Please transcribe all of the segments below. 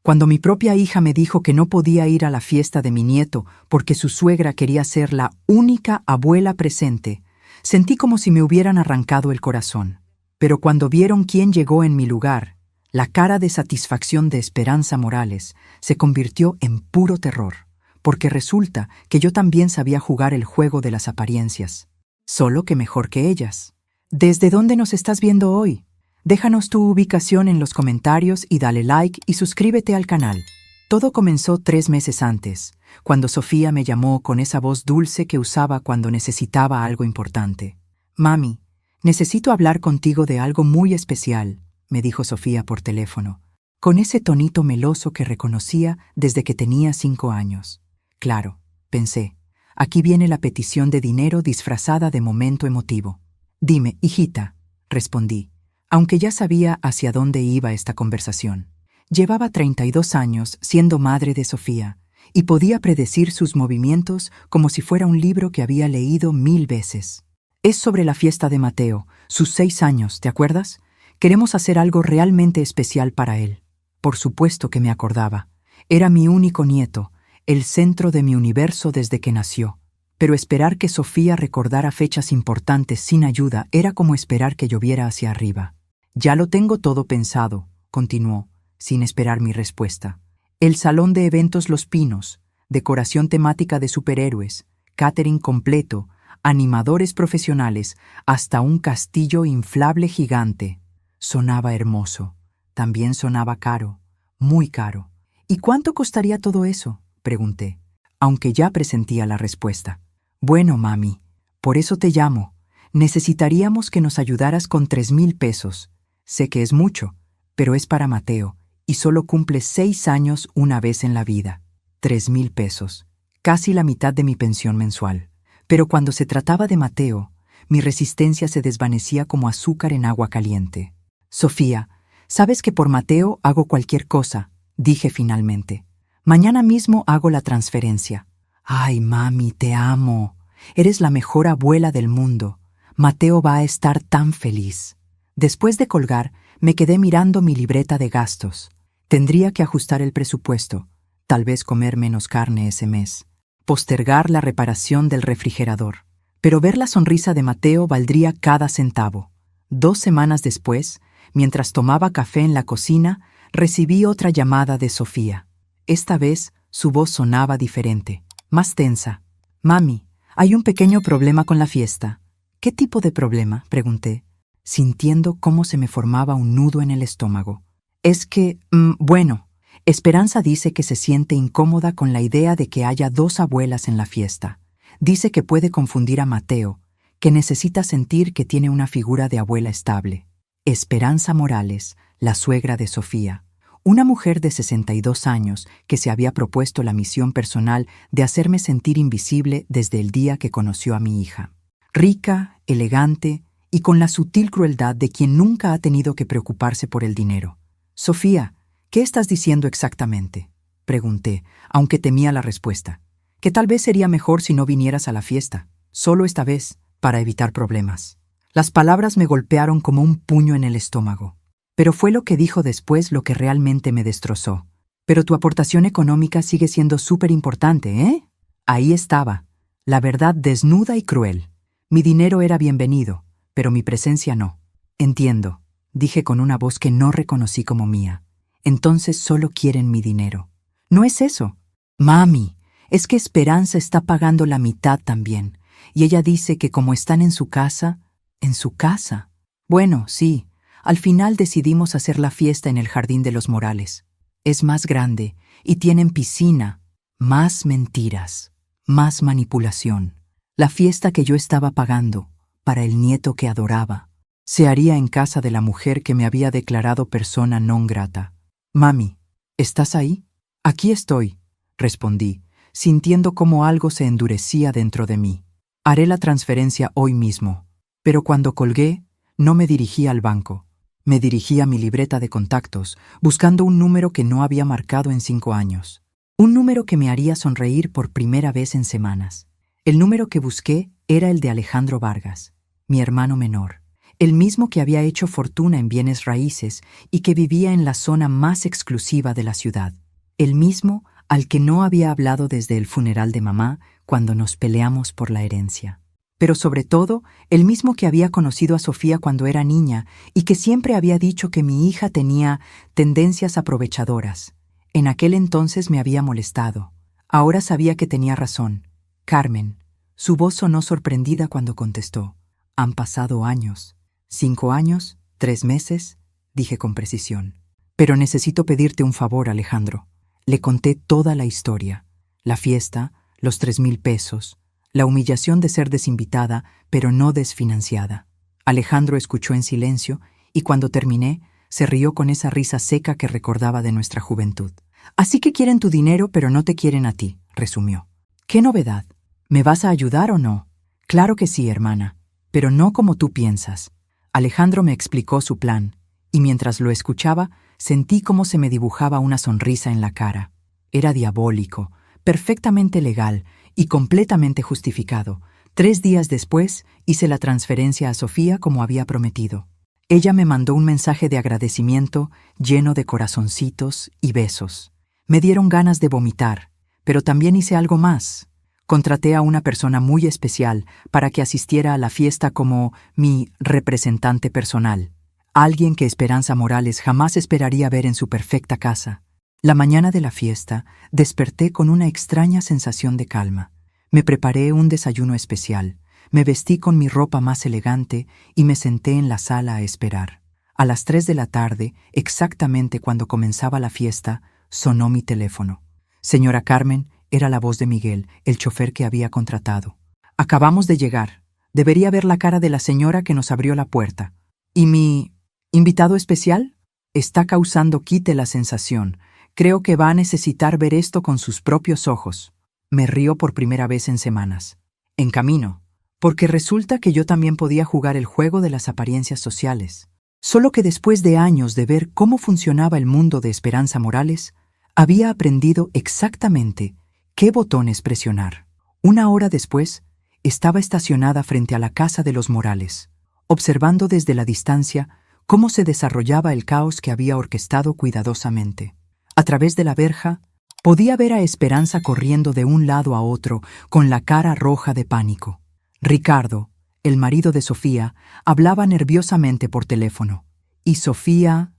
Cuando mi propia hija me dijo que no podía ir a la fiesta de mi nieto porque su suegra quería ser la única abuela presente, sentí como si me hubieran arrancado el corazón. Pero cuando vieron quién llegó en mi lugar, la cara de satisfacción de Esperanza Morales se convirtió en puro terror, porque resulta que yo también sabía jugar el juego de las apariencias, solo que mejor que ellas. ¿Desde dónde nos estás viendo hoy? Déjanos tu ubicación en los comentarios y dale like y suscríbete al canal. Todo comenzó 3 meses antes, cuando Sofía me llamó con esa voz dulce que usaba cuando necesitaba algo importante. «Mami, necesito hablar contigo de algo muy especial», me dijo Sofía por teléfono, con ese tonito meloso que reconocía desde que tenía 5 años. Claro, pensé, aquí viene la petición de dinero disfrazada de momento emotivo. «Dime, hijita», respondí, aunque ya sabía hacia dónde iba esta conversación. Llevaba 32 años siendo madre de Sofía y podía predecir sus movimientos como si fuera un libro que había leído 1000 veces. Es sobre la fiesta de Mateo, sus 6 años, ¿te acuerdas? Queremos hacer algo realmente especial para él. Por supuesto que me acordaba. Era mi único nieto, el centro de mi universo desde que nació. Pero esperar que Sofía recordara fechas importantes sin ayuda era como esperar que lloviera hacia arriba. «Ya lo tengo todo pensado», continuó, sin esperar mi respuesta. «El salón de eventos Los Pinos, decoración temática de superhéroes, catering completo, animadores profesionales, hasta un castillo inflable gigante». Sonaba hermoso. También sonaba caro, muy caro. «¿Y cuánto costaría todo eso?», pregunté, aunque ya presentía la respuesta. «Bueno, mami, por eso te llamo. Necesitaríamos que nos ayudaras con 3,000 pesos. Sé que es mucho, pero es para Mateo, y solo cumple 6 años una vez en la vida. 3,000 pesos, casi la mitad de mi pensión mensual. Pero cuando se trataba de Mateo, mi resistencia se desvanecía como azúcar en agua caliente. «Sofía, sabes que por Mateo hago cualquier cosa», dije finalmente. «Mañana mismo hago la transferencia». «Ay, mami, te amo. Eres la mejor abuela del mundo. Mateo va a estar tan feliz». Después de colgar, me quedé mirando mi libreta de gastos. Tendría que ajustar el presupuesto, tal vez comer menos carne ese mes, postergar la reparación del refrigerador. Pero ver la sonrisa de Mateo valdría cada centavo. 2 semanas después, mientras tomaba café en la cocina, recibí otra llamada de Sofía. Esta vez, su voz sonaba diferente, más tensa. «Mami, hay un pequeño problema con la fiesta». «¿Qué tipo de problema?», pregunté, sintiendo cómo se me formaba un nudo en el estómago. «Es que, bueno, Esperanza dice que se siente incómoda con la idea de que haya 2 abuelas en la fiesta. Dice que puede confundir a Mateo, que necesita sentir que tiene una figura de abuela estable». Esperanza Morales, la suegra de Sofía, una mujer de 62 años que se había propuesto la misión personal de hacerme sentir invisible desde el día que conoció a mi hija. Rica, elegante y con la sutil crueldad de quien nunca ha tenido que preocuparse por el dinero. «Sofía, ¿qué estás diciendo exactamente?», pregunté, aunque temía la respuesta. «Que tal vez sería mejor si no vinieras a la fiesta, solo esta vez, para evitar problemas». Las palabras me golpearon como un puño en el estómago. Pero fue lo que dijo después lo que realmente me destrozó. «Pero tu aportación económica sigue siendo súper importante, ¿eh?». Ahí estaba, la verdad desnuda y cruel. Mi dinero era bienvenido, pero mi presencia no. «Entiendo», dije con una voz que no reconocí como mía. «Entonces solo quieren mi dinero». «No es eso». «Mami, es que Esperanza está pagando la mitad también, y ella dice que como están en su casa». «¿En su casa?». «Bueno, sí. Al final decidimos hacer la fiesta en el Jardín de los Morales. Es más grande y tienen piscina». Más mentiras, más manipulación. La fiesta que yo estaba pagando, para el nieto que adoraba, se haría en casa de la mujer que me había declarado persona non grata. «Mami, ¿estás ahí?». «Aquí estoy», respondí, sintiendo cómo algo se endurecía dentro de mí. «Haré la transferencia hoy mismo». Pero cuando colgué, no me dirigí al banco. Me dirigí a mi libreta de contactos, buscando un número que no había marcado en 5 años. Un número que me haría sonreír por primera vez en semanas. El número que busqué era el de Alejandro Vargas, mi hermano menor, el mismo que había hecho fortuna en bienes raíces y que vivía en la zona más exclusiva de la ciudad, el mismo al que no había hablado desde el funeral de mamá cuando nos peleamos por la herencia. Pero sobre todo, el mismo que había conocido a Sofía cuando era niña y que siempre había dicho que mi hija tenía tendencias aprovechadoras. En aquel entonces me había molestado. Ahora sabía que tenía razón. Carmen. Su voz sonó sorprendida cuando contestó. Han pasado años. 5 años, 3 meses, dije con precisión. Pero necesito pedirte un favor, Alejandro. Le conté toda la historia. La fiesta, los 3,000 pesos, la humillación de ser desinvitada, pero no desfinanciada. Alejandro escuchó en silencio y cuando terminé, se rió con esa risa seca que recordaba de nuestra juventud. Así que quieren tu dinero, pero no te quieren a ti, resumió. ¿Qué novedad? ¿Me vas a ayudar o no? Claro que sí, hermana, pero no como tú piensas. Alejandro me explicó su plan, y mientras lo escuchaba, sentí cómo se me dibujaba una sonrisa en la cara. Era diabólico, perfectamente legal y completamente justificado. 3 días después, hice la transferencia a Sofía como había prometido. Ella me mandó un mensaje de agradecimiento lleno de corazoncitos y besos. Me dieron ganas de vomitar, pero también hice algo más. Contraté a una persona muy especial para que asistiera a la fiesta como mi representante personal. Alguien que Esperanza Morales jamás esperaría ver en su perfecta casa. La mañana de la fiesta desperté con una extraña sensación de calma. Me preparé un desayuno especial, me vestí con mi ropa más elegante y me senté en la sala a esperar. A las 3 de la tarde, exactamente cuando comenzaba la fiesta, sonó mi teléfono. Señora Carmen, era la voz de Miguel, el chofer que había contratado. Acabamos de llegar. Debería ver la cara de la señora que nos abrió la puerta. ¿Y mi invitado especial? Está causando quite la sensación. Creo que va a necesitar ver esto con sus propios ojos. Me rió por primera vez en semanas. En camino. Porque resulta que yo también podía jugar el juego de las apariencias sociales. Solo que después de años de ver cómo funcionaba el mundo de Esperanza Morales, había aprendido exactamente qué botones presionar. 1 hora después, estaba estacionada frente a la casa de los Morales, observando desde la distancia cómo se desarrollaba el caos que había orquestado cuidadosamente. A través de la verja, podía ver a Esperanza corriendo de un lado a otro con la cara roja de pánico. Ricardo, el marido de Sofía, hablaba nerviosamente por teléfono. Y Sofía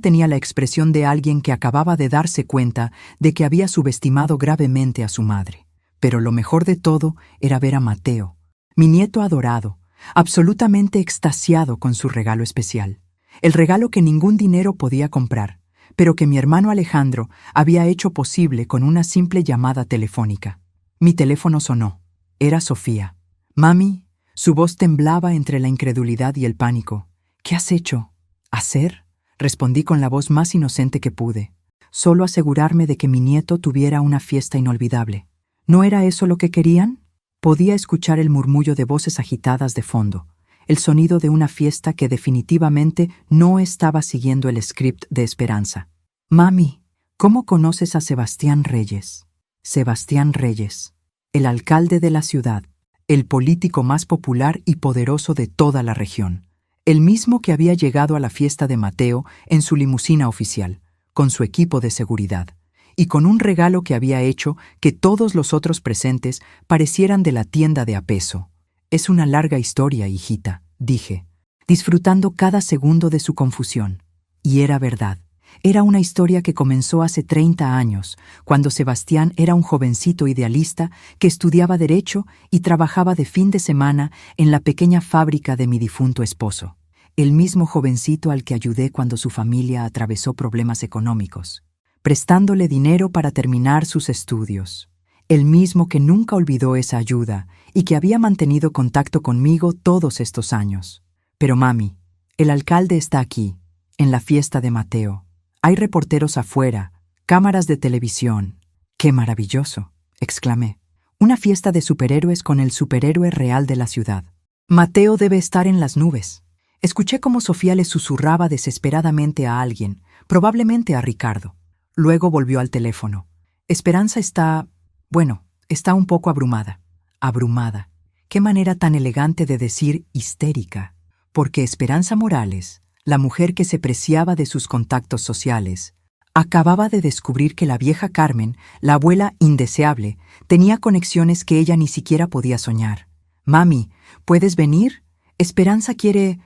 tenía la expresión de alguien que acababa de darse cuenta de que había subestimado gravemente a su madre. Pero lo mejor de todo era ver a Mateo, mi nieto adorado, absolutamente extasiado con su regalo especial. El regalo que ningún dinero podía comprar, pero que mi hermano Alejandro había hecho posible con una simple llamada telefónica. Mi teléfono sonó. Era Sofía. Mami, su voz temblaba entre la incredulidad y el pánico. ¿Qué has hecho? ¿Hacer? Respondí con la voz más inocente que pude. Solo asegurarme de que mi nieto tuviera una fiesta inolvidable. ¿No era eso lo que querían? Podía escuchar el murmullo de voces agitadas de fondo, el sonido de una fiesta que definitivamente no estaba siguiendo el script de Esperanza. Mami, ¿cómo conoces a Sebastián Reyes? Sebastián Reyes, el alcalde de la ciudad, el político más popular y poderoso de toda la región, el mismo que había llegado a la fiesta de Mateo en su limusina oficial, con su equipo de seguridad, y con un regalo que había hecho que todos los otros presentes parecieran de la tienda de a peso. Es una larga historia, hijita, dije, disfrutando cada segundo de su confusión. Y era verdad. Era una historia que comenzó hace 30 años, cuando Sebastián era un jovencito idealista que estudiaba Derecho y trabajaba de fin de semana en la pequeña fábrica de mi difunto esposo. El mismo jovencito al que ayudé cuando su familia atravesó problemas económicos, prestándole dinero para terminar sus estudios. El mismo que nunca olvidó esa ayuda y que había mantenido contacto conmigo todos estos años. Pero mami, el alcalde está aquí, en la fiesta de Mateo. Hay reporteros afuera, cámaras de televisión. ¡Qué maravilloso!, exclamé. Una fiesta de superhéroes con el superhéroe real de la ciudad. Mateo debe estar en las nubes. Escuché cómo Sofía le susurraba desesperadamente a alguien, probablemente a Ricardo. Luego volvió al teléfono. Esperanza está un poco abrumada. Abrumada. Qué manera tan elegante de decir histérica. porque Esperanza Morales, la mujer que se preciaba de sus contactos sociales, acababa de descubrir que la vieja Carmen, la abuela indeseable, tenía conexiones que ella ni siquiera podía soñar. «Mami, ¿puedes venir? Esperanza quiere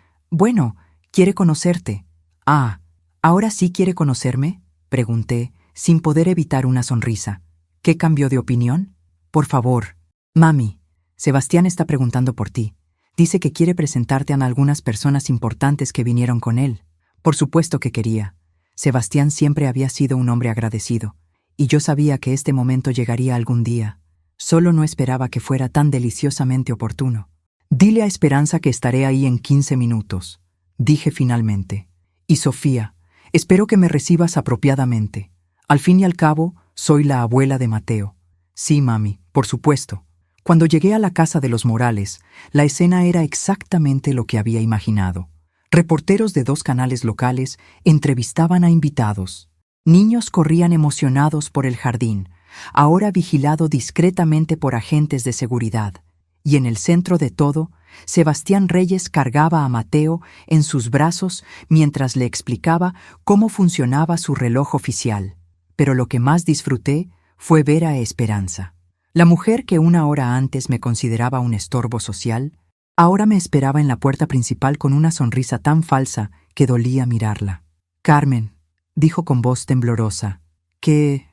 conocerte». «Ah, ¿ahora sí quiere conocerme?», pregunté, sin poder evitar una sonrisa. «¿Qué cambió de opinión? Por favor». «Mami, Sebastián está preguntando por ti. Dice que quiere presentarte a algunas personas importantes que vinieron con él». Por supuesto que quería. Sebastián siempre había sido un hombre agradecido, y yo sabía que este momento llegaría algún día. Solo no esperaba que fuera tan deliciosamente oportuno. «Dile a Esperanza que estaré ahí en 15 minutos», dije finalmente. «Y Sofía, espero que me recibas apropiadamente. Al fin y al cabo, soy la abuela de Mateo». «Sí, mami, por supuesto». Cuando llegué a la casa de los Morales, la escena era exactamente lo que había imaginado. Reporteros de 2 canales locales entrevistaban a invitados. Niños corrían emocionados por el jardín, ahora vigilado discretamente por agentes de seguridad. Y en el centro de todo, Sebastián Reyes cargaba a Mateo en sus brazos mientras le explicaba cómo funcionaba su reloj oficial. Pero lo que más disfruté fue ver a Esperanza. La mujer que una hora antes me consideraba un estorbo social, ahora me esperaba en la puerta principal con una sonrisa tan falsa que dolía mirarla. «Carmen», dijo con voz temblorosa, «qué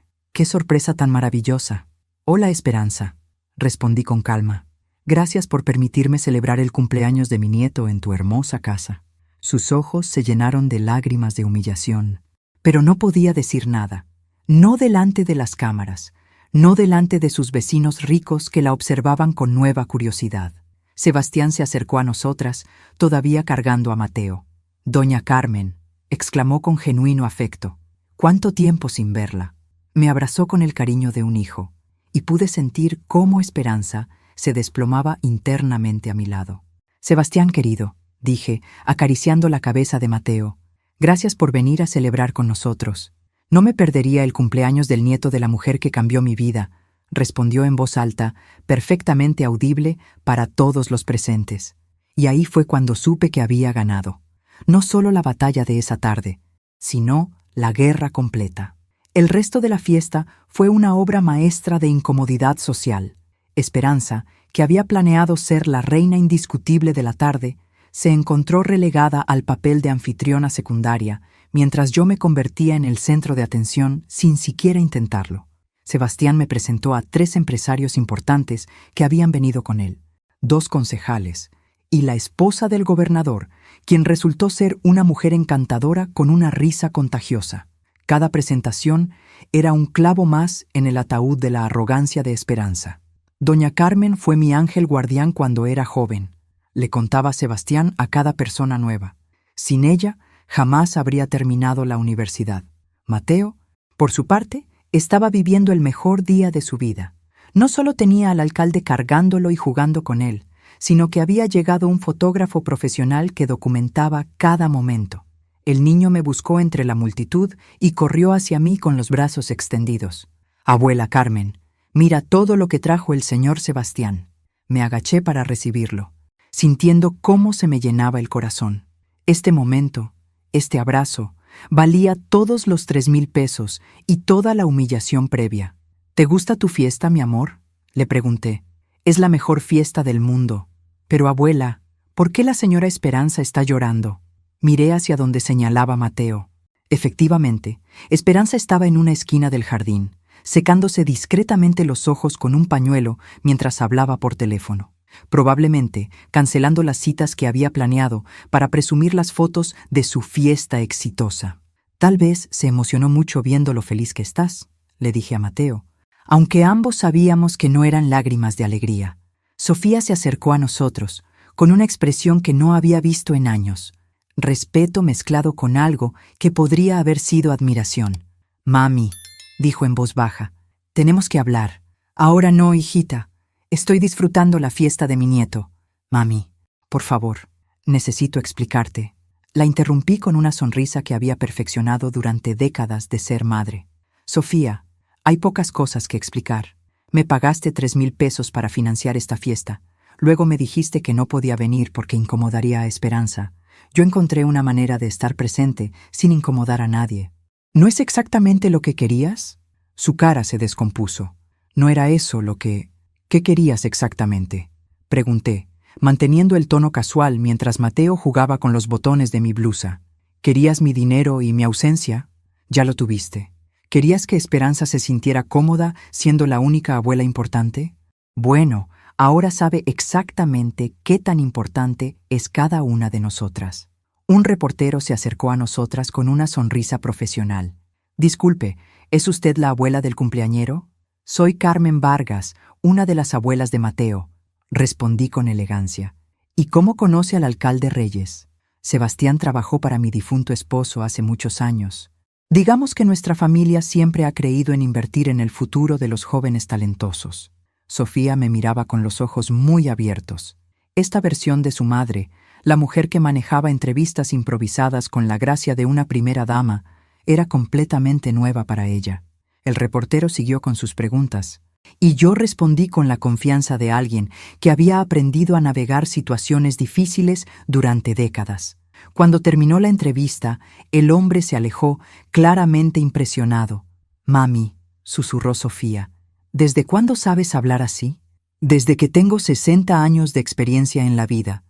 sorpresa tan maravillosa». «Hola, Esperanza», respondí con calma. «Gracias por permitirme celebrar el cumpleaños de mi nieto en tu hermosa casa». Sus ojos se llenaron de lágrimas de humillación, pero no podía decir nada. No delante de las cámaras, no delante de sus vecinos ricos que la observaban con nueva curiosidad. Sebastián se acercó a nosotras, todavía cargando a Mateo. «Doña Carmen», exclamó con genuino afecto. «¿Cuánto tiempo sin verla?». Me abrazó con el cariño de un hijo, y pude sentir cómo Esperanza se desplomaba internamente a mi lado. «Sebastián querido», dije, acariciando la cabeza de Mateo, «gracias por venir a celebrar con nosotros. No me perdería el cumpleaños del nieto de la mujer que cambió mi vida», respondió en voz alta, perfectamente audible para todos los presentes. Y ahí fue cuando supe que había ganado. No solo la batalla de esa tarde, sino la guerra completa. El resto de la fiesta fue una obra maestra de incomodidad social. Esperanza, que había planeado ser la reina indiscutible de la tarde, se encontró relegada al papel de anfitriona secundaria, mientras yo me convertía en el centro de atención sin siquiera intentarlo. Sebastián me presentó a 3 empresarios importantes que habían venido con él, 2 concejales y la esposa del gobernador, quien resultó ser una mujer encantadora con una risa contagiosa. Cada presentación era un clavo más en el ataúd de la arrogancia de Esperanza. «Doña Carmen fue mi ángel guardián cuando era joven», le contaba Sebastián a cada persona nueva. «Sin ella, jamás habría terminado la universidad». Mateo, por su parte, estaba viviendo el mejor día de su vida. No solo tenía al alcalde cargándolo y jugando con él, sino que había llegado un fotógrafo profesional que documentaba cada momento. El niño me buscó entre la multitud y corrió hacia mí con los brazos extendidos. «Abuela Carmen, mira todo lo que trajo el señor Sebastián». Me agaché para recibirlo, sintiendo cómo se me llenaba el corazón. Este momento, este abrazo, valía todos los 3,000 pesos y toda la humillación previa. «¿Te gusta tu fiesta, mi amor?», le pregunté. «Es la mejor fiesta del mundo». «Pero abuela, ¿por qué la señora Esperanza está llorando?». Miré hacia donde señalaba Mateo. Efectivamente, Esperanza estaba en una esquina del jardín, secándose discretamente los ojos con un pañuelo mientras hablaba por teléfono. Probablemente cancelando las citas que había planeado para presumir las fotos de su fiesta exitosa. «Tal vez se emocionó mucho viendo lo feliz que estás», le dije a Mateo, aunque ambos sabíamos que no eran lágrimas de alegría. Sofía se acercó a nosotros, con una expresión que no había visto en años, respeto mezclado con algo que podría haber sido admiración. «Mami», dijo en voz baja, «tenemos que hablar». «Ahora no, hijita. Estoy disfrutando la fiesta de mi nieto». «Mami, por favor, necesito explicarte». La interrumpí con una sonrisa que había perfeccionado durante décadas de ser madre. «Sofía, hay pocas cosas que explicar. Me pagaste 3,000 pesos para financiar esta fiesta. Luego me dijiste que no podía venir porque incomodaría a Esperanza. Yo encontré una manera de estar presente sin incomodar a nadie. ¿No es exactamente lo que querías? Su cara se descompuso. ¿No era eso lo que... ¿Qué querías exactamente?, pregunté, manteniendo el tono casual mientras Mateo jugaba con los botones de mi blusa. ¿Querías mi dinero y mi ausencia? Ya lo tuviste. ¿Querías que Esperanza se sintiera cómoda siendo la única abuela importante? Bueno, ahora sabe exactamente qué tan importante es cada una de nosotras. Un reportero se acercó a nosotras con una sonrisa profesional. Disculpe, ¿es usted la abuela del cumpleañero? Soy Carmen Vargas, una de las abuelas de Mateo, respondí con elegancia. ¿Y cómo conoce al alcalde Reyes? Sebastián trabajó para mi difunto esposo hace muchos años. Digamos que nuestra familia siempre ha creído en invertir en el futuro de los jóvenes talentosos. Sofía me miraba con los ojos muy abiertos. Esta versión de su madre, la mujer que manejaba entrevistas improvisadas con la gracia de una primera dama, era completamente nueva para ella. El reportero siguió con sus preguntas, y yo respondí con la confianza de alguien que había aprendido a navegar situaciones difíciles durante décadas. Cuando terminó la entrevista, el hombre se alejó, claramente impresionado. «Mami», susurró Sofía, «¿desde cuándo sabes hablar así?» «Desde que tengo 60 años de experiencia en la vida».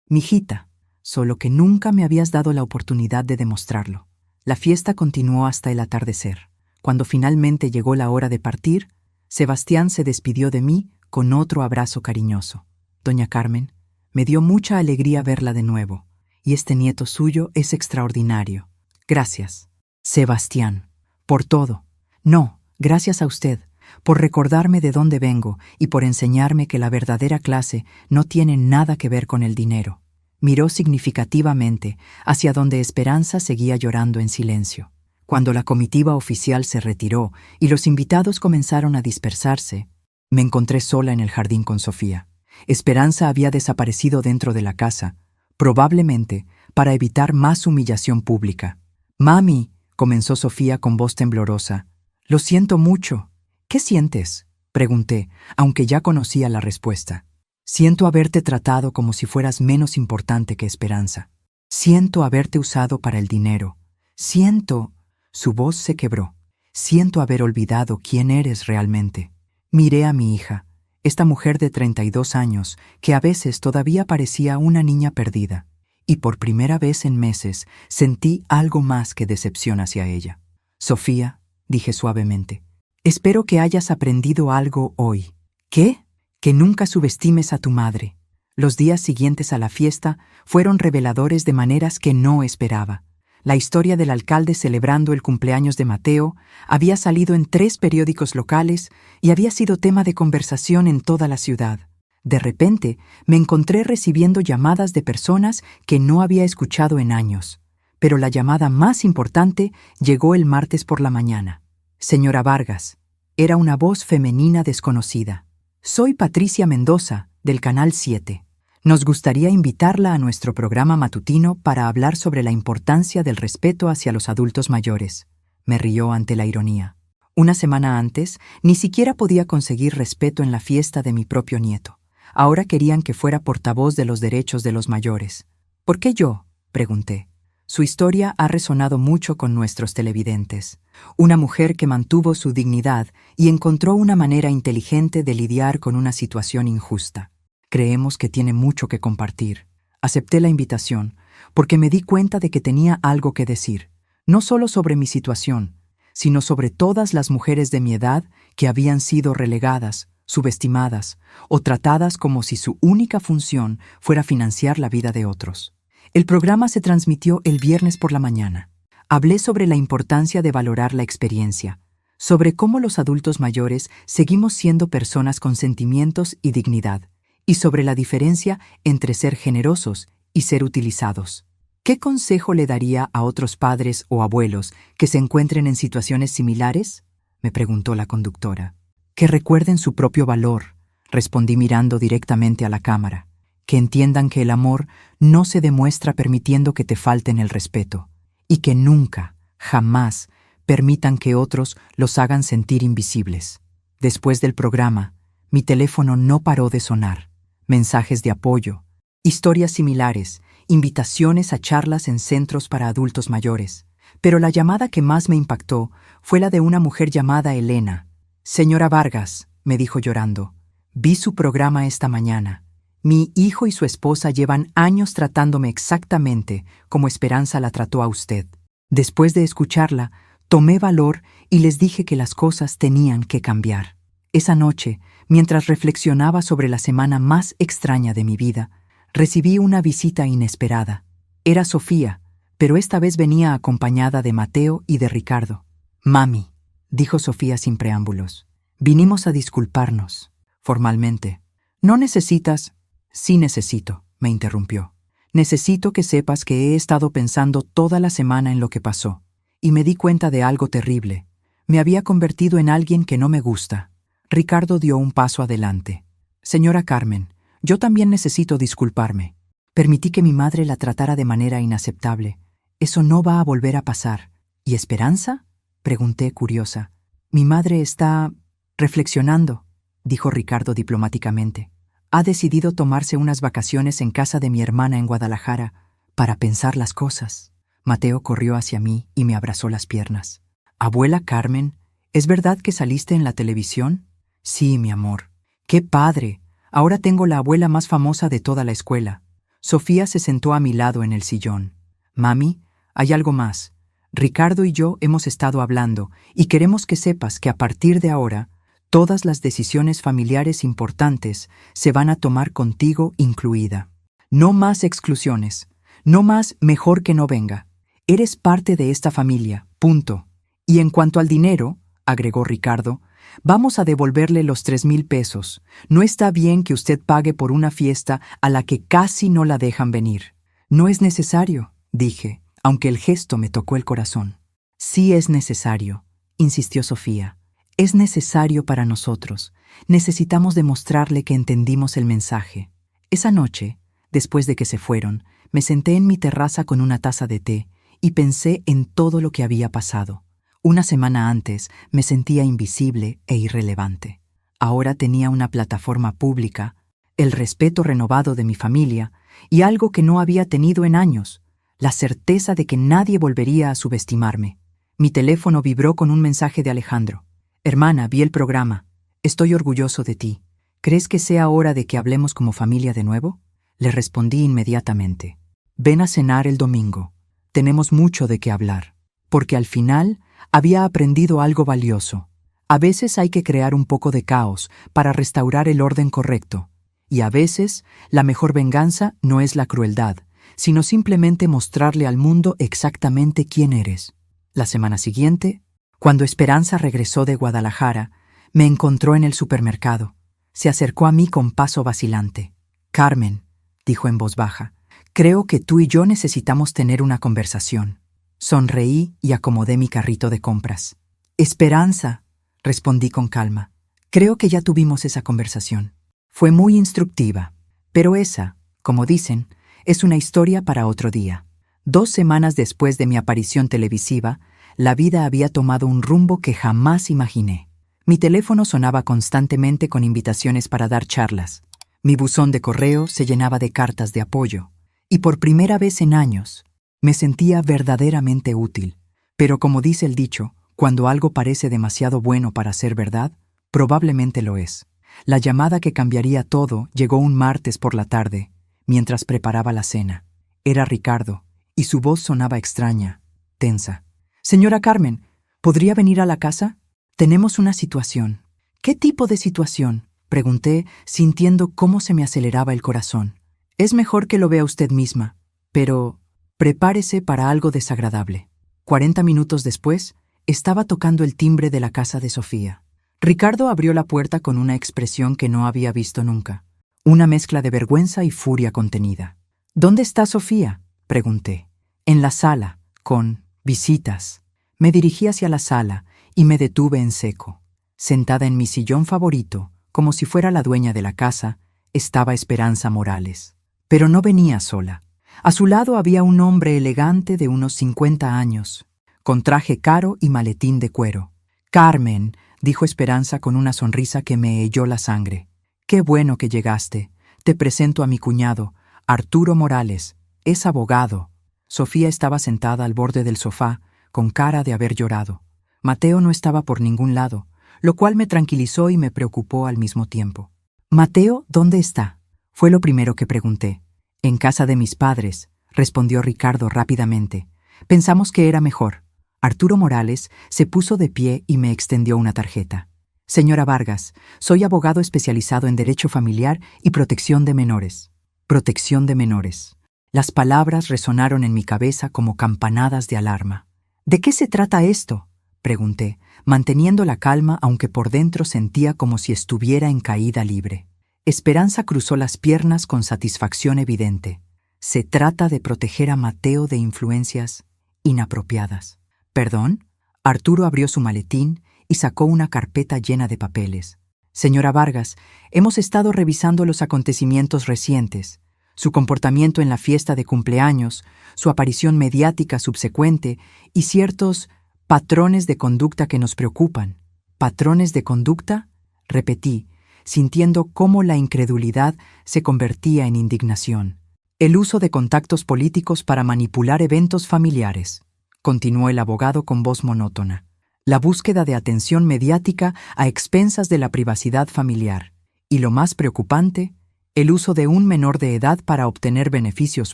«Mijita, solo que nunca me habías dado la oportunidad de demostrarlo». La fiesta continuó hasta el atardecer. Cuando finalmente llegó la hora de partir, Sebastián se despidió de mí con otro abrazo cariñoso. «Doña Carmen, me dio mucha alegría verla de nuevo, y este nieto suyo es extraordinario. Gracias, Sebastián, por todo. No, gracias a usted, por recordarme de dónde vengo y por enseñarme que la verdadera clase no tiene nada que ver con el dinero». Miró significativamente hacia donde Esperanza seguía llorando en silencio. Cuando la comitiva oficial se retiró y los invitados comenzaron a dispersarse, me encontré sola en el jardín con Sofía. Esperanza había desaparecido dentro de la casa, probablemente para evitar más humillación pública. «Mami», comenzó Sofía con voz temblorosa, «lo siento mucho». «¿Qué sientes?», pregunté, aunque ya conocía la respuesta. «Siento haberte tratado como si fueras menos importante que Esperanza. Siento haberte usado para el dinero. Siento...» Su voz se quebró. «Siento haber olvidado quién eres realmente». Miré a mi hija, esta mujer de 32 años, que a veces todavía parecía una niña perdida, y por primera vez en meses sentí algo más que decepción hacia ella. «Sofía», dije suavemente, «espero que hayas aprendido algo hoy». «¿Qué?». «Que nunca subestimes a tu madre». Los días siguientes a la fiesta fueron reveladores de maneras que no esperaba. La historia del alcalde celebrando el cumpleaños de Mateo había salido en 3 periódicos locales y había sido tema de conversación en toda la ciudad. De repente, me encontré recibiendo llamadas de personas que no había escuchado en años. Pero la llamada más importante llegó el martes por la mañana. «Señora Vargas», era una voz femenina desconocida. «Soy Patricia Mendoza, del Canal 7. Nos gustaría invitarla a nuestro programa matutino para hablar sobre la importancia del respeto hacia los adultos mayores». Me rió ante la ironía. Una semana antes, ni siquiera podía conseguir respeto en la fiesta de mi propio nieto. Ahora querían que fuera portavoz de los derechos de los mayores. «¿Por qué yo?», pregunté. Su historia ha resonado mucho con nuestros televidentes. Una mujer que mantuvo su dignidad y encontró una manera inteligente de lidiar con una situación injusta. Creemos que tiene mucho que compartir. Acepté la invitación porque me di cuenta de que tenía algo que decir, no solo sobre mi situación, sino sobre todas las mujeres de mi edad que habían sido relegadas, subestimadas o tratadas como si su única función fuera financiar la vida de otros. El programa se transmitió el viernes por la mañana. Hablé sobre la importancia de valorar la experiencia, sobre cómo los adultos mayores seguimos siendo personas con sentimientos y dignidad, y sobre la diferencia entre ser generosos y ser utilizados. ¿Qué consejo le daría a otros padres o abuelos que se encuentren en situaciones similares?, me preguntó la conductora. Que recuerden su propio valor, respondí mirando directamente a la cámara. Que entiendan que el amor no se demuestra permitiendo que te falten el respeto, y que nunca, jamás, permitan que otros los hagan sentir invisibles. Después del programa, mi teléfono no paró de sonar. mensajes de apoyo, historias similares, invitaciones a charlas en centros para adultos mayores. Pero la llamada que más me impactó fue la de una mujer llamada Elena. «Señora Vargas», me dijo llorando, «vi su programa esta mañana. Mi hijo y su esposa llevan años tratándome exactamente como Esperanza la trató a usted. Después de escucharla, tomé valor y les dije que las cosas tenían que cambiar. Esa noche, mientras reflexionaba sobre la semana más extraña de mi vida, recibí una visita inesperada. Era Sofía, pero esta vez venía acompañada de Mateo y de Ricardo. «Mami», dijo Sofía sin preámbulos, «vinimos a disculparnos, formalmente». «No necesitas». «Sí necesito», me interrumpió. «Necesito que sepas que he estado pensando toda la semana en lo que pasó, y me di cuenta de algo terrible. Me había convertido en alguien que no me gusta». Ricardo dio un paso adelante. «Señora Carmen, yo también necesito disculparme. Permití que mi madre la tratara de manera inaceptable. Eso no va a volver a pasar». «¿Y Esperanza?», pregunté curiosa. «Mi madre está reflexionando», dijo Ricardo diplomáticamente. «Ha decidido tomarse unas vacaciones en casa de mi hermana en Guadalajara para pensar las cosas». Mateo corrió hacia mí y me abrazó las piernas. «Abuela Carmen, ¿es verdad que saliste en la televisión?» «Sí, mi amor». «¡Qué padre! Ahora tengo la abuela más famosa de toda la escuela». Sofía se sentó a mi lado en el sillón. «Mami, hay algo más. Ricardo y yo hemos estado hablando y queremos que sepas que a partir de ahora, todas las decisiones familiares importantes se van a tomar contigo incluida. No más exclusiones, no más mejor que no venga. Eres parte de esta familia, punto. Y en cuanto al dinero», agregó Ricardo, «vamos a devolverle los 3,000 pesos. No está bien que usted pague por una fiesta a la que casi no la dejan venir». «No es necesario», dije, aunque el gesto me tocó el corazón. «Sí es necesario», insistió Sofía. «Es necesario para nosotros. Necesitamos demostrarle que entendimos el mensaje». Esa noche, después de que se fueron, me senté en mi terraza con una taza de té y pensé en todo lo que había pasado. Una semana antes me sentía invisible e irrelevante. Ahora tenía una plataforma pública, el respeto renovado de mi familia y algo que no había tenido en años, la certeza de que nadie volvería a subestimarme. Mi teléfono vibró con un mensaje de Alejandro. «Hermana, vi el programa. Estoy orgulloso de ti. ¿Crees que sea hora de que hablemos como familia de nuevo?» Le respondí inmediatamente. «Ven a cenar el domingo. Tenemos mucho de qué hablar». Porque al final había aprendido algo valioso. A veces hay que crear un poco de caos para restaurar el orden correcto. Y a veces la mejor venganza no es la crueldad, sino simplemente mostrarle al mundo exactamente quién eres. La semana siguiente, cuando Esperanza regresó de Guadalajara, me encontró en el supermercado. Se acercó a mí con paso vacilante. «Carmen», dijo en voz baja, «creo que tú y yo necesitamos tener una conversación». Sonreí y acomodé mi carrito de compras. «Esperanza», respondí con calma, «creo que ya tuvimos esa conversación. Fue muy instructiva, pero esa, como dicen, es una historia para otro día». 2 semanas después de mi aparición televisiva, la vida había tomado un rumbo que jamás imaginé. Mi teléfono sonaba constantemente con invitaciones para dar charlas. Mi buzón de correo se llenaba de cartas de apoyo. Y por primera vez en años, me sentía verdaderamente útil. Pero como dice el dicho, cuando algo parece demasiado bueno para ser verdad, probablemente lo es. La llamada que cambiaría todo llegó un martes por la tarde, mientras preparaba la cena. Era Ricardo, y su voz sonaba extraña, tensa. «Señora Carmen, ¿podría venir a la casa? Tenemos una situación». «¿Qué tipo de situación?», pregunté, sintiendo cómo se me aceleraba el corazón. «Es mejor que lo vea usted misma, pero prepárese para algo desagradable». 40 minutos después, estaba tocando el timbre de la casa de Sofía. Ricardo abrió la puerta con una expresión que no había visto nunca, una mezcla de vergüenza y furia contenida. «¿Dónde está Sofía?», pregunté. «En la sala, con visitas». Me dirigí hacia la sala y me detuve en seco. Sentada en mi sillón favorito, como si fuera la dueña de la casa, estaba Esperanza Morales. Pero no venía sola. A su lado había un hombre elegante de unos 50 años, con traje caro y maletín de cuero. «Carmen», dijo Esperanza con una sonrisa que me heló la sangre. «Qué bueno que llegaste. Te presento a mi cuñado, Arturo Morales. Es abogado. Sofía estaba sentada al borde del sofá, con cara de haber llorado. Mateo no estaba por ningún lado, lo cual me tranquilizó y me preocupó al mismo tiempo. «Mateo, ¿dónde está?», fue lo primero que pregunté. «En casa de mis padres», respondió Ricardo rápidamente. «Pensamos que era mejor». Arturo Morales se puso de pie y me extendió una tarjeta. «Señora Vargas, soy abogado especializado en Derecho Familiar y Protección de Menores». Protección de menores. Las palabras resonaron en mi cabeza como campanadas de alarma. «¿De qué se trata esto?», pregunté, manteniendo la calma aunque por dentro sentía como si estuviera en caída libre. Esperanza cruzó las piernas con satisfacción evidente. Se trata de proteger a Mateo de influencias inapropiadas. ¿Perdón? Arturo abrió su maletín y sacó una carpeta llena de papeles. «Señora Vargas, hemos estado revisando los acontecimientos recientes, su comportamiento en la fiesta de cumpleaños, su aparición mediática subsecuente y ciertos patrones de conducta que nos preocupan». «¿Patrones de conducta?», repetí, sintiendo cómo la incredulidad se convertía en indignación. «El uso de contactos políticos para manipular eventos familiares», continuó el abogado con voz monótona. «La búsqueda de atención mediática a expensas de la privacidad familiar. Y lo más preocupante, el uso de un menor de edad para obtener beneficios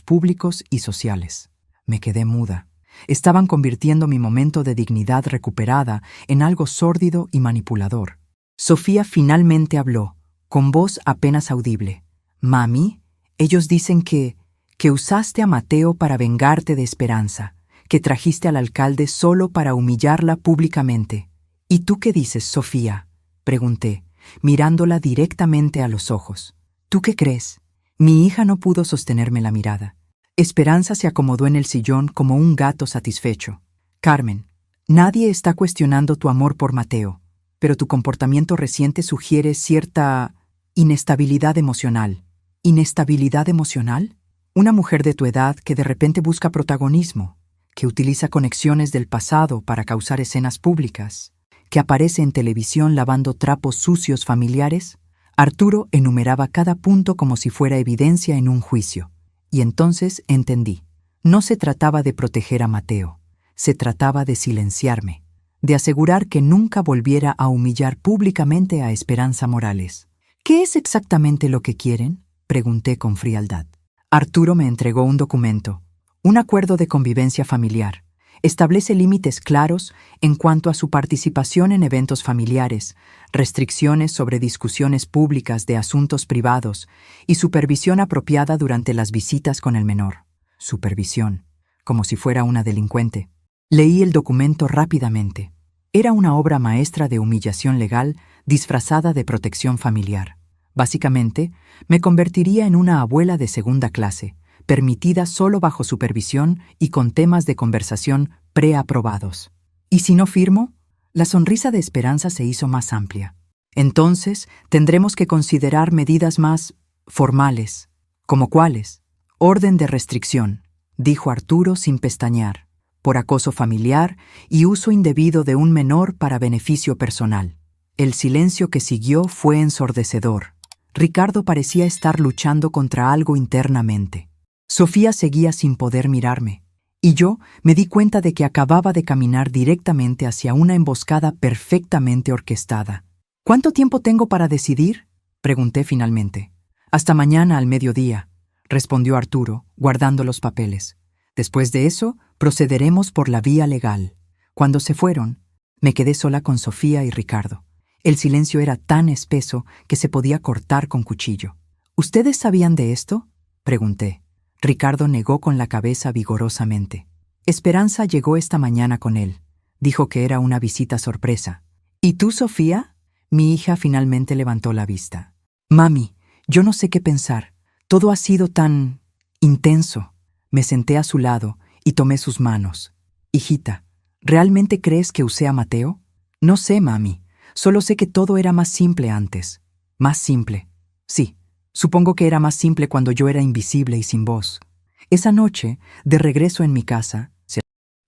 públicos y sociales». Me quedé muda. Estaban convirtiendo mi momento de dignidad recuperada en algo sórdido y manipulador. Sofía finalmente habló, con voz apenas audible. «Mami, ellos dicen que usaste a Mateo para vengarte de Esperanza, que trajiste al alcalde solo para humillarla públicamente». «¿Y tú qué dices, Sofía?», pregunté, mirándola directamente a los ojos. «¿Tú qué crees?». Mi hija no pudo sostenerme la mirada. Esperanza se acomodó en el sillón como un gato satisfecho. «Carmen, nadie está cuestionando tu amor por Mateo, pero tu comportamiento reciente sugiere cierta inestabilidad emocional». «¿Inestabilidad emocional?». «Una mujer de tu edad que de repente busca protagonismo, que utiliza conexiones del pasado para causar escenas públicas, que aparece en televisión lavando trapos sucios familiares». Arturo enumeraba cada punto como si fuera evidencia en un juicio. Y entonces entendí. No se trataba de proteger a Mateo, se trataba de silenciarme, de asegurar que nunca volviera a humillar públicamente a Esperanza Morales. «¿Qué es exactamente lo que quieren?», pregunté con frialdad. Arturo me entregó un documento, un acuerdo de convivencia familiar. Establece límites claros en cuanto a su participación en eventos familiares, restricciones sobre discusiones públicas de asuntos privados y supervisión apropiada durante las visitas con el menor. Supervisión, como si fuera una delincuente. Leí el documento rápidamente. Era una obra maestra de humillación legal disfrazada de protección familiar. Básicamente, me convertiría en una abuela de segunda clase, permitida solo bajo supervisión y con temas de conversación preaprobados. ¿Y si no firmo? La sonrisa de Esperanza se hizo más amplia. «Entonces tendremos que considerar medidas más formales». «¿Como cuáles?». «Orden de restricción», dijo Arturo sin pestañear, «por acoso familiar y uso indebido de un menor para beneficio personal». El silencio que siguió fue ensordecedor. Ricardo parecía estar luchando contra algo internamente. Sofía seguía sin poder mirarme, y yo me di cuenta de que acababa de caminar directamente hacia una emboscada perfectamente orquestada. «¿Cuánto tiempo tengo para decidir?», pregunté finalmente. «Hasta mañana al mediodía», respondió Arturo, guardando los papeles. «Después de eso, procederemos por la vía legal». Cuando se fueron, me quedé sola con Sofía y Ricardo. El silencio era tan espeso que se podía cortar con cuchillo. «¿Ustedes sabían de esto?», pregunté. Ricardo negó con la cabeza vigorosamente. «Esperanza llegó esta mañana con él. Dijo que era una visita sorpresa». «¿Y tú, Sofía?». Mi hija finalmente levantó la vista. «Mami, yo no sé qué pensar. Todo ha sido tan intenso». Me senté a su lado y tomé sus manos. «Hijita, ¿realmente crees que usé a Mateo?». «No sé, mami. Solo sé que todo era más simple antes». «Más simple». «Sí. Supongo que era más simple cuando yo era invisible y sin voz». Esa noche, de regreso en mi casa,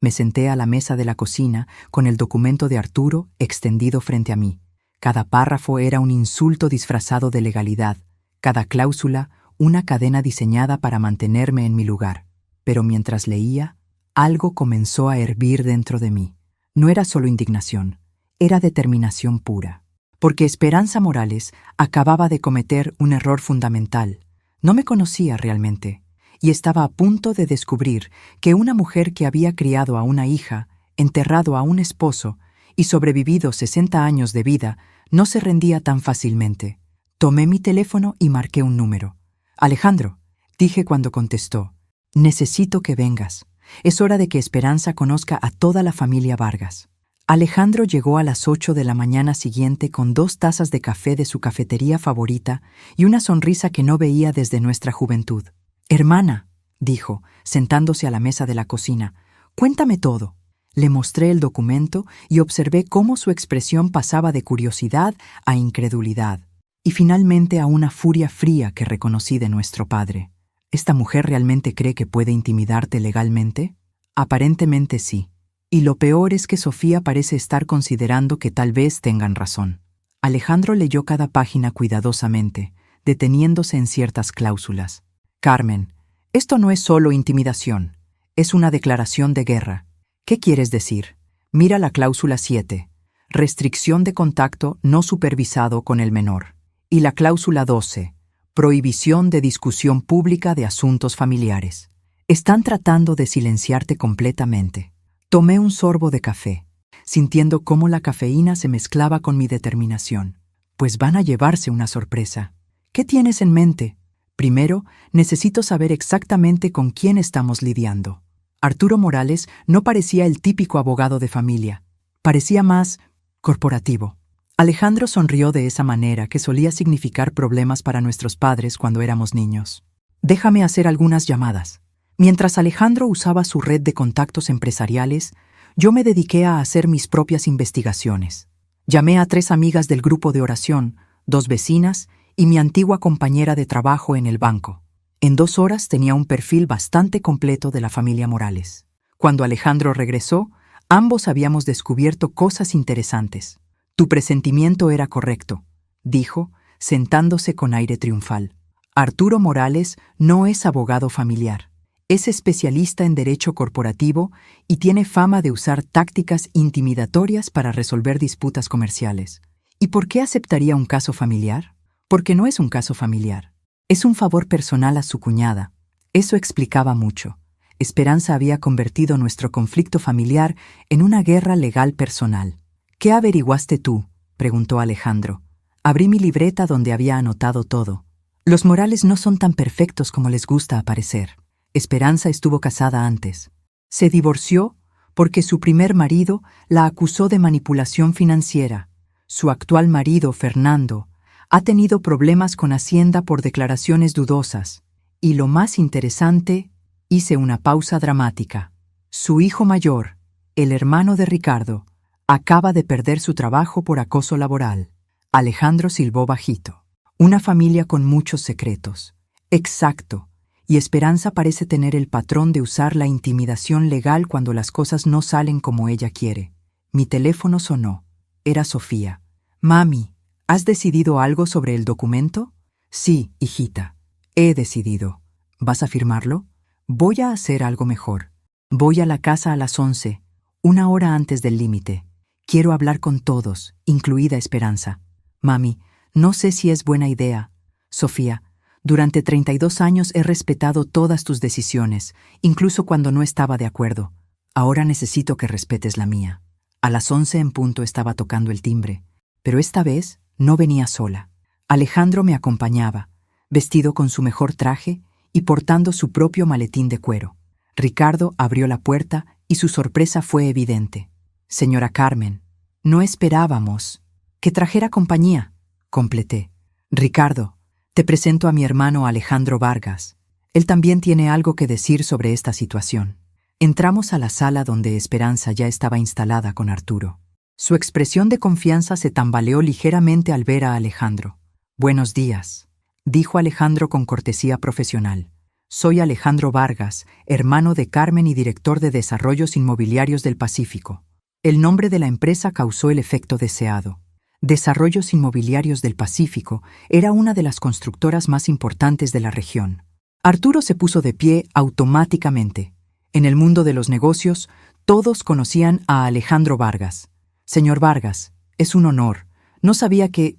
me senté a la mesa de la cocina con el documento de Arturo extendido frente a mí. Cada párrafo era un insulto disfrazado de legalidad, Cada cláusula, una cadena diseñada para mantenerme en mi lugar. Pero mientras leía, algo comenzó a hervir dentro de mí. No era solo indignación, era determinación pura. Porque Esperanza Morales acababa de cometer un error fundamental. No me conocía realmente, y estaba a punto de descubrir que una mujer que había criado a una hija, enterrado a un esposo y sobrevivido 60 años de vida, no se rendía tan fácilmente. Tomé mi teléfono y marqué un número. «Alejandro», dije cuando contestó, «necesito que vengas. Es hora de que Esperanza conozca a toda la familia Vargas». Alejandro llegó a las 8 de la mañana siguiente con 2 tazas de café de su cafetería favorita y una sonrisa que no veía desde nuestra juventud. «Hermana», dijo, sentándose a la mesa de la cocina, «cuéntame todo». Le mostré el documento y observé cómo su expresión pasaba de curiosidad a incredulidad, y finalmente a una furia fría que reconocí de nuestro padre. ¿Esta mujer realmente cree que puede intimidarte legalmente? Aparentemente sí. Y lo peor es que Sofía parece estar considerando que tal vez tengan razón. Alejandro leyó cada página cuidadosamente, deteniéndose en ciertas cláusulas. «Carmen, esto no es solo intimidación, es una declaración de guerra. ¿Qué quieres decir? Mira la cláusula 7, restricción de contacto no supervisado con el menor. Y la cláusula 12, prohibición de discusión pública de asuntos familiares. Están tratando de silenciarte completamente». Tomé un sorbo de café, sintiendo cómo la cafeína se mezclaba con mi determinación. Pues van a llevarse una sorpresa. ¿Qué tienes en mente? Primero, necesito saber exactamente con quién estamos lidiando. Arturo Morales no parecía el típico abogado de familia. Parecía más corporativo. Alejandro sonrió de esa manera que solía significar problemas para nuestros padres cuando éramos niños. «Déjame hacer algunas llamadas». Mientras Alejandro usaba su red de contactos empresariales, yo me dediqué a hacer mis propias investigaciones. Llamé a 3 amigas del grupo de oración, 2 vecinas y mi antigua compañera de trabajo en el banco. En 2 horas tenía un perfil bastante completo de la familia Morales. Cuando Alejandro regresó, ambos habíamos descubierto cosas interesantes. «Tu presentimiento era correcto», dijo, sentándose con aire triunfal. «Arturo Morales no es abogado familiar. Es especialista en derecho corporativo y tiene fama de usar tácticas intimidatorias para resolver disputas comerciales. ¿Y por qué aceptaría un caso familiar? Porque no es un caso familiar. Es un favor personal a su cuñada». Eso explicaba mucho. Esperanza había convertido nuestro conflicto familiar en una guerra legal personal. «¿Qué averiguaste tú?», preguntó Alejandro. Abrí mi libreta donde había anotado todo. «Los Morales no son tan perfectos como les gusta aparecer. Esperanza estuvo casada antes. Se divorció porque su primer marido la acusó de manipulación financiera. Su actual marido, Fernando, ha tenido problemas con Hacienda por declaraciones dudosas. Y lo más interesante, hice una pausa dramática. Su hijo mayor, el hermano de Ricardo, acaba de perder su trabajo por acoso laboral». Alejandro silbó bajito. «Una familia con muchos secretos». «Exacto. Y Esperanza parece tener el patrón de usar la intimidación legal cuando las cosas no salen como ella quiere». Mi teléfono sonó. Era Sofía. «Mami, ¿has decidido algo sobre el documento?» «Sí, hijita. He decidido». «¿Vas a firmarlo?» «Voy a hacer algo mejor. Voy a la casa a las 11, 1 hora antes del límite. Quiero hablar con todos, incluida Esperanza». «Mami, no sé si es buena idea». «Sofía, durante 32 años he respetado todas tus decisiones, incluso cuando no estaba de acuerdo. Ahora necesito que respetes la mía». A las 11 en punto estaba tocando el timbre, pero esta vez no venía sola. Alejandro me acompañaba, vestido con su mejor traje y portando su propio maletín de cuero. Ricardo abrió la puerta y su sorpresa fue evidente. «Señora Carmen, no esperábamos que trajera compañía», completé. «Ricardo, te presento a mi hermano Alejandro Vargas. Él también tiene algo que decir sobre esta situación». Entramos a la sala donde Esperanza ya estaba instalada con Arturo. Su expresión de confianza se tambaleó ligeramente al ver a Alejandro. «Buenos días», dijo Alejandro con cortesía profesional. «Soy Alejandro Vargas, hermano de Carmen y director de Desarrollos Inmobiliarios del Pacífico». El nombre de la empresa causó el efecto deseado. Desarrollos Inmobiliarios del Pacífico era una de las constructoras más importantes de la región. Arturo se puso de pie automáticamente. En el mundo de los negocios, todos conocían a Alejandro Vargas. Señor Vargas, es un honor. No sabía que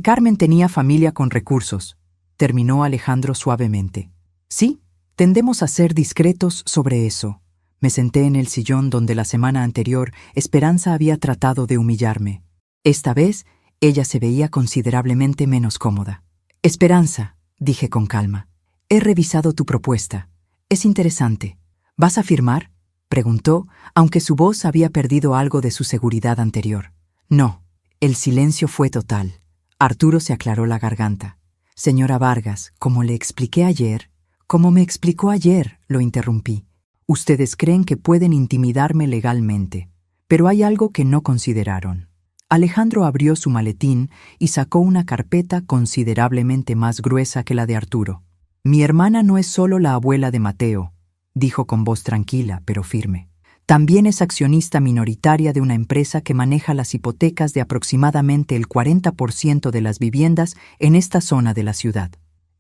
Carmen tenía familia con recursos. Terminó Alejandro suavemente. Sí, tendemos a ser discretos sobre eso. Me senté en el sillón donde la semana anterior Esperanza había tratado de humillarme. Esta vez, ella se veía considerablemente menos cómoda. Esperanza, dije con calma, he revisado tu propuesta. Es interesante. ¿Vas a firmar?, preguntó, aunque su voz había perdido algo de su seguridad anterior. No. El silencio fue total. Arturo se aclaró la garganta. Señora Vargas, como le expliqué ayer, como me explicó ayer, lo interrumpí. Ustedes creen que pueden intimidarme legalmente, pero hay algo que no consideraron. Alejandro abrió su maletín y sacó una carpeta considerablemente más gruesa que la de Arturo. Mi hermana no es solo la abuela de Mateo, dijo con voz tranquila pero firme. También es accionista minoritaria de una empresa que maneja las hipotecas de aproximadamente el 40% de las viviendas en esta zona de la ciudad.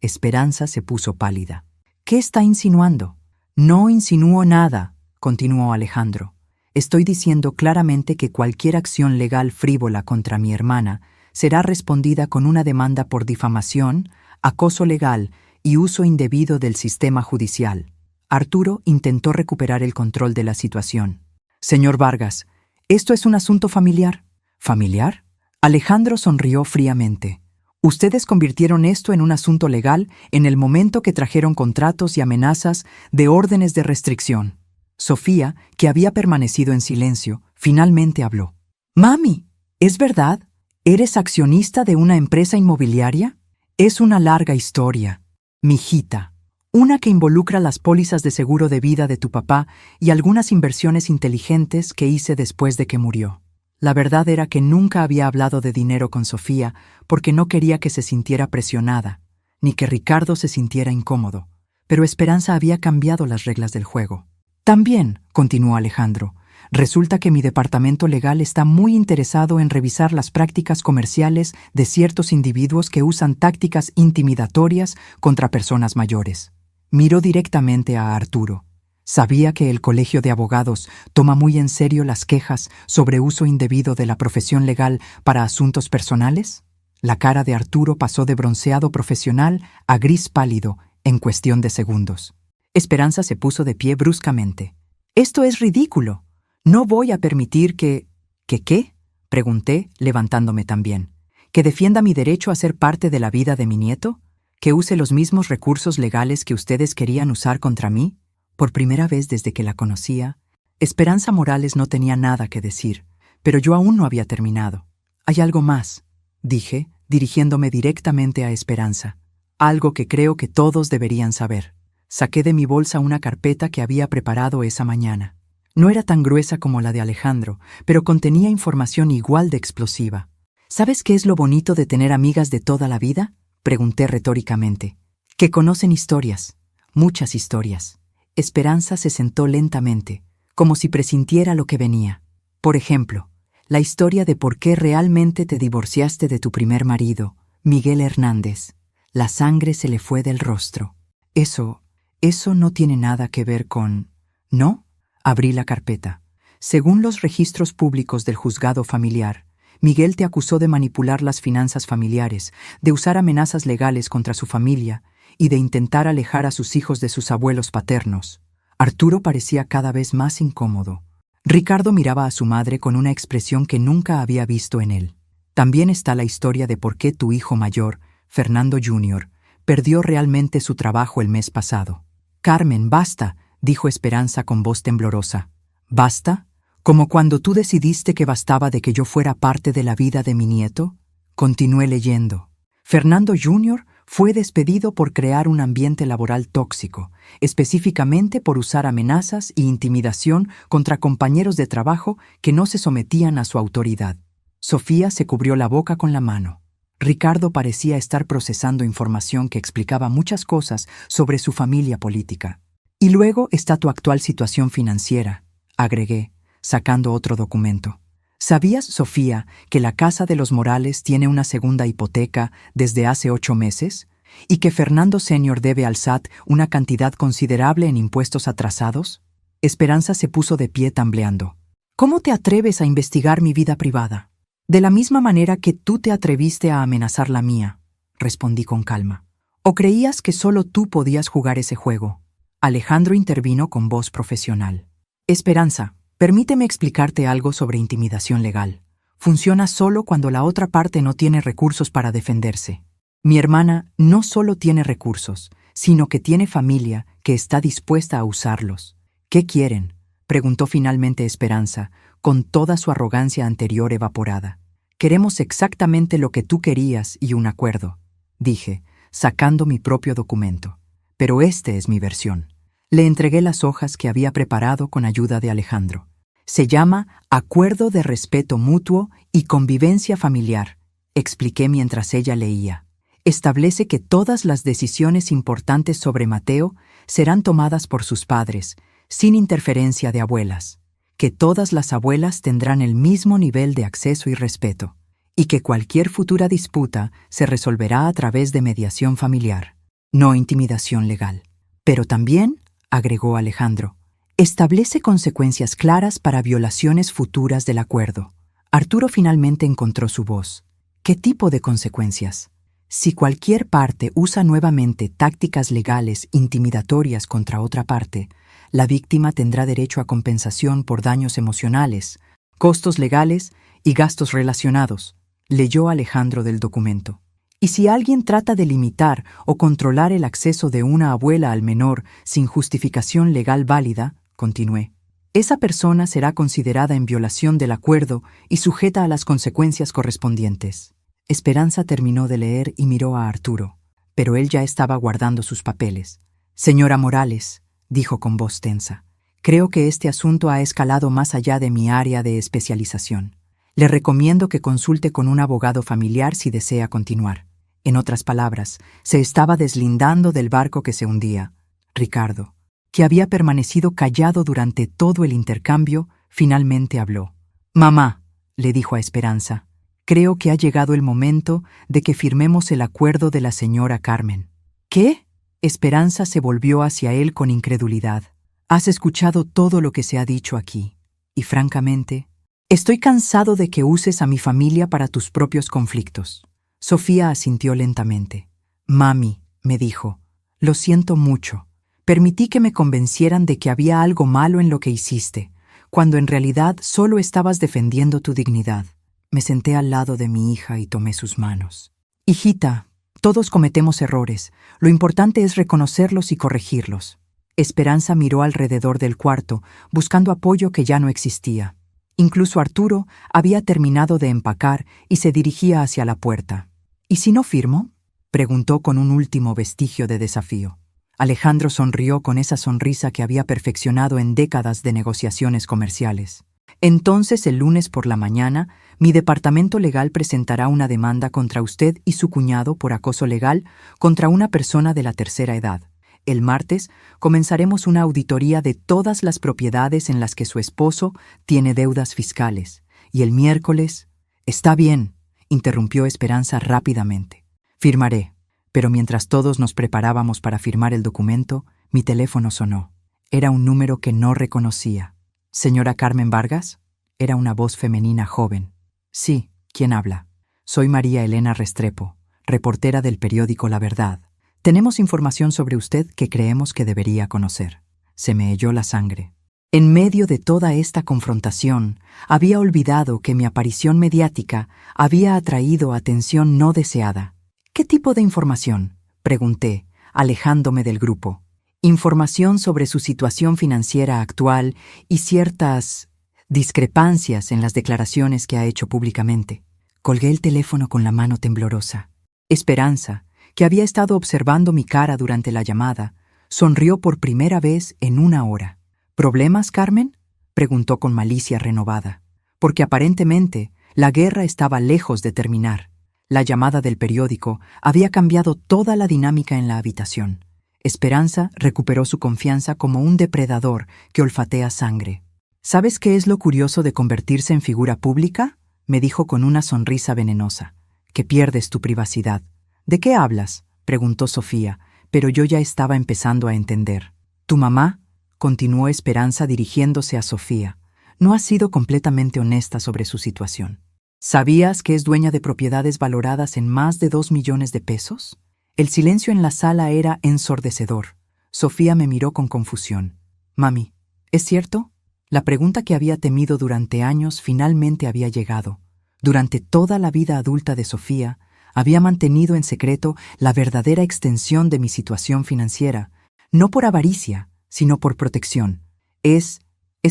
Esperanza se puso pálida. ¿Qué está insinuando? No insinúo nada, continuó Alejandro. Estoy diciendo claramente que cualquier acción legal frívola contra mi hermana será respondida con una demanda por difamación, acoso legal y uso indebido del sistema judicial. Arturo intentó recuperar el control de la situación. Señor Vargas, ¿esto es un asunto familiar? ¿Familiar? Alejandro sonrió fríamente. Ustedes convirtieron esto en un asunto legal en el momento que trajeron contratos y amenazas de órdenes de restricción. Sofía, que había permanecido en silencio, finalmente habló. Mami, ¿es verdad? ¿Eres accionista de una empresa inmobiliaria? Es una larga historia, mijita. Una que involucra las pólizas de seguro de vida de tu papá y algunas inversiones inteligentes que hice después de que murió. La verdad era que nunca había hablado de dinero con Sofía porque no quería que se sintiera presionada, ni que Ricardo se sintiera incómodo. Pero Esperanza había cambiado las reglas del juego. También, continuó Alejandro, resulta que mi departamento legal está muy interesado en revisar las prácticas comerciales de ciertos individuos que usan tácticas intimidatorias contra personas mayores. Miró directamente a Arturo. ¿Sabía que el Colegio de Abogados toma muy en serio las quejas sobre uso indebido de la profesión legal para asuntos personales? La cara de Arturo pasó de bronceado profesional a gris pálido en cuestión de segundos. Esperanza se puso de pie bruscamente. «Esto es ridículo. No voy a permitir que...» ¿Que qué?, pregunté, levantándome también. ¿Que defienda mi derecho a ser parte de la vida de mi nieto? ¿Que use los mismos recursos legales que ustedes querían usar contra mí? Por primera vez desde que la conocía, Esperanza Morales no tenía nada que decir, pero yo aún no había terminado. «Hay algo más», dije, dirigiéndome directamente a Esperanza. «Algo que creo que todos deberían saber». Saqué de mi bolsa una carpeta que había preparado esa mañana. No era tan gruesa como la de Alejandro, pero contenía información igual de explosiva. ¿Sabes qué es lo bonito de tener amigas de toda la vida?, pregunté retóricamente. Que conocen historias, muchas historias. Esperanza se sentó lentamente, como si presintiera lo que venía. Por ejemplo, la historia de por qué realmente te divorciaste de tu primer marido, Miguel Hernández. La sangre se le fue del rostro. Eso no tiene nada que ver con... ¿No? Abrí la carpeta. Según los registros públicos del juzgado familiar, Miguel te acusó de manipular las finanzas familiares, de usar amenazas legales contra su familia y de intentar alejar a sus hijos de sus abuelos paternos. Arturo parecía cada vez más incómodo. Ricardo miraba a su madre con una expresión que nunca había visto en él. También está la historia de por qué tu hijo mayor, Fernando Jr., perdió realmente su trabajo el mes pasado. Carmen, basta, dijo Esperanza con voz temblorosa. ¿Basta? ¿Como cuando tú decidiste que bastaba de que yo fuera parte de la vida de mi nieto? Continué leyendo. Fernando Jr. fue despedido por crear un ambiente laboral tóxico, específicamente por usar amenazas e intimidación contra compañeros de trabajo que no se sometían a su autoridad. Sofía se cubrió la boca con la mano. Ricardo parecía estar procesando información que explicaba muchas cosas sobre su familia política. Y luego está tu actual situación financiera, agregué, sacando otro documento. ¿Sabías, Sofía, que la casa de los Morales tiene una segunda hipoteca desde hace 8 meses? ¿Y que Fernando Senior debe al SAT una cantidad considerable en impuestos atrasados? Esperanza se puso de pie tambaleando. ¿Cómo te atreves a investigar mi vida privada? De la misma manera que tú te atreviste a amenazar la mía, respondí con calma. ¿O creías que solo tú podías jugar ese juego? Alejandro intervino con voz profesional. Esperanza, permíteme explicarte algo sobre intimidación legal. Funciona solo cuando la otra parte no tiene recursos para defenderse. Mi hermana no solo tiene recursos, sino que tiene familia que está dispuesta a usarlos. ¿Qué quieren?, preguntó finalmente Esperanza, con toda su arrogancia anterior evaporada. Queremos exactamente lo que tú querías y un acuerdo, dije, sacando mi propio documento. Pero este es mi versión. Le entregué las hojas que había preparado con ayuda de Alejandro. Se llama Acuerdo de Respeto Mutuo y Convivencia Familiar, expliqué mientras ella leía. Establece que todas las decisiones importantes sobre Mateo serán tomadas por sus padres, sin interferencia de abuelas, que todas las abuelas tendrán el mismo nivel de acceso y respeto, y que cualquier futura disputa se resolverá a través de mediación familiar, no intimidación legal. Pero también, agregó Alejandro, establece consecuencias claras para violaciones futuras del acuerdo. Arturo finalmente encontró su voz. ¿Qué tipo de consecuencias? Si cualquier parte usa nuevamente tácticas legales intimidatorias contra otra parte, la víctima tendrá derecho a compensación por daños emocionales, costos legales y gastos relacionados, leyó Alejandro del documento. Y si alguien trata de limitar o controlar el acceso de una abuela al menor sin justificación legal válida, continué, esa persona será considerada en violación del acuerdo y sujeta a las consecuencias correspondientes. Esperanza terminó de leer y miró a Arturo, pero él ya estaba guardando sus papeles. Señora Morales, dijo con voz tensa, creo que este asunto ha escalado más allá de mi área de especialización. Le recomiendo que consulte con un abogado familiar si desea continuar. En otras palabras, se estaba deslindando del barco que se hundía. Ricardo, que había permanecido callado durante todo el intercambio, finalmente habló. Mamá, le dijo a Esperanza, creo que ha llegado el momento de que firmemos el acuerdo de la señora Carmen. ¿Qué? Esperanza se volvió hacia él con incredulidad. Has escuchado todo lo que se ha dicho aquí, y francamente, estoy cansado de que uses a mi familia para tus propios conflictos. Sofía asintió lentamente. Mami, me dijo, lo siento mucho. Permití que me convencieran de que había algo malo en lo que hiciste, cuando en realidad solo estabas defendiendo tu dignidad. Me senté al lado de mi hija y tomé sus manos. Hijita, todos cometemos errores. Lo importante es reconocerlos y corregirlos. Esperanza miró alrededor del cuarto, buscando apoyo que ya no existía. Incluso Arturo había terminado de empacar y se dirigía hacia la puerta. ¿Y si no firmo?, preguntó con un último vestigio de desafío. Alejandro sonrió con esa sonrisa que había perfeccionado en décadas de negociaciones comerciales. Entonces, el lunes por la mañana, mi departamento legal presentará una demanda contra usted y su cuñado por acoso legal contra una persona de la tercera edad. El martes comenzaremos una auditoría de todas las propiedades en las que su esposo tiene deudas fiscales. Y el miércoles... Está bien, interrumpió Esperanza rápidamente. Firmaré. Pero mientras todos nos preparábamos para firmar el documento, mi teléfono sonó. Era un número que no reconocía. ¿Señora Carmen Vargas? Era una voz femenina joven. Sí, ¿quién habla? Soy María Elena Restrepo, reportera del periódico La Verdad. Tenemos información sobre usted que creemos que debería conocer. Se me heló la sangre. En medio de toda esta confrontación, había olvidado que mi aparición mediática había atraído atención no deseada. ¿Qué tipo de información?, pregunté, alejándome del grupo. Información sobre su situación financiera actual y ciertas discrepancias en las declaraciones que ha hecho públicamente. Colgué el teléfono con la mano temblorosa. Esperanza, que había estado observando mi cara durante la llamada, sonrió por primera vez en 1 hora. ¿Problemas, Carmen?, preguntó con malicia renovada, porque aparentemente la guerra estaba lejos de terminar. La llamada del periódico había cambiado toda la dinámica en la habitación. Esperanza recuperó su confianza como un depredador que olfatea sangre. ¿Sabes qué es lo curioso de convertirse en figura pública? Me dijo con una sonrisa venenosa. Que pierdes tu privacidad. ¿De qué hablas?, preguntó Sofía, pero yo ya estaba empezando a entender. Tu mamá, continuó Esperanza dirigiéndose a Sofía, no ha sido completamente honesta sobre su situación. ¿Sabías que es dueña de propiedades valoradas en más de 2 millones de pesos? El silencio en la sala era ensordecedor. Sofía me miró con confusión. Mami, ¿es cierto? La pregunta que había temido durante años finalmente había llegado. Durante toda la vida adulta de Sofía, había mantenido en secreto la verdadera extensión de mi situación financiera, no por avaricia, sino por protección. Es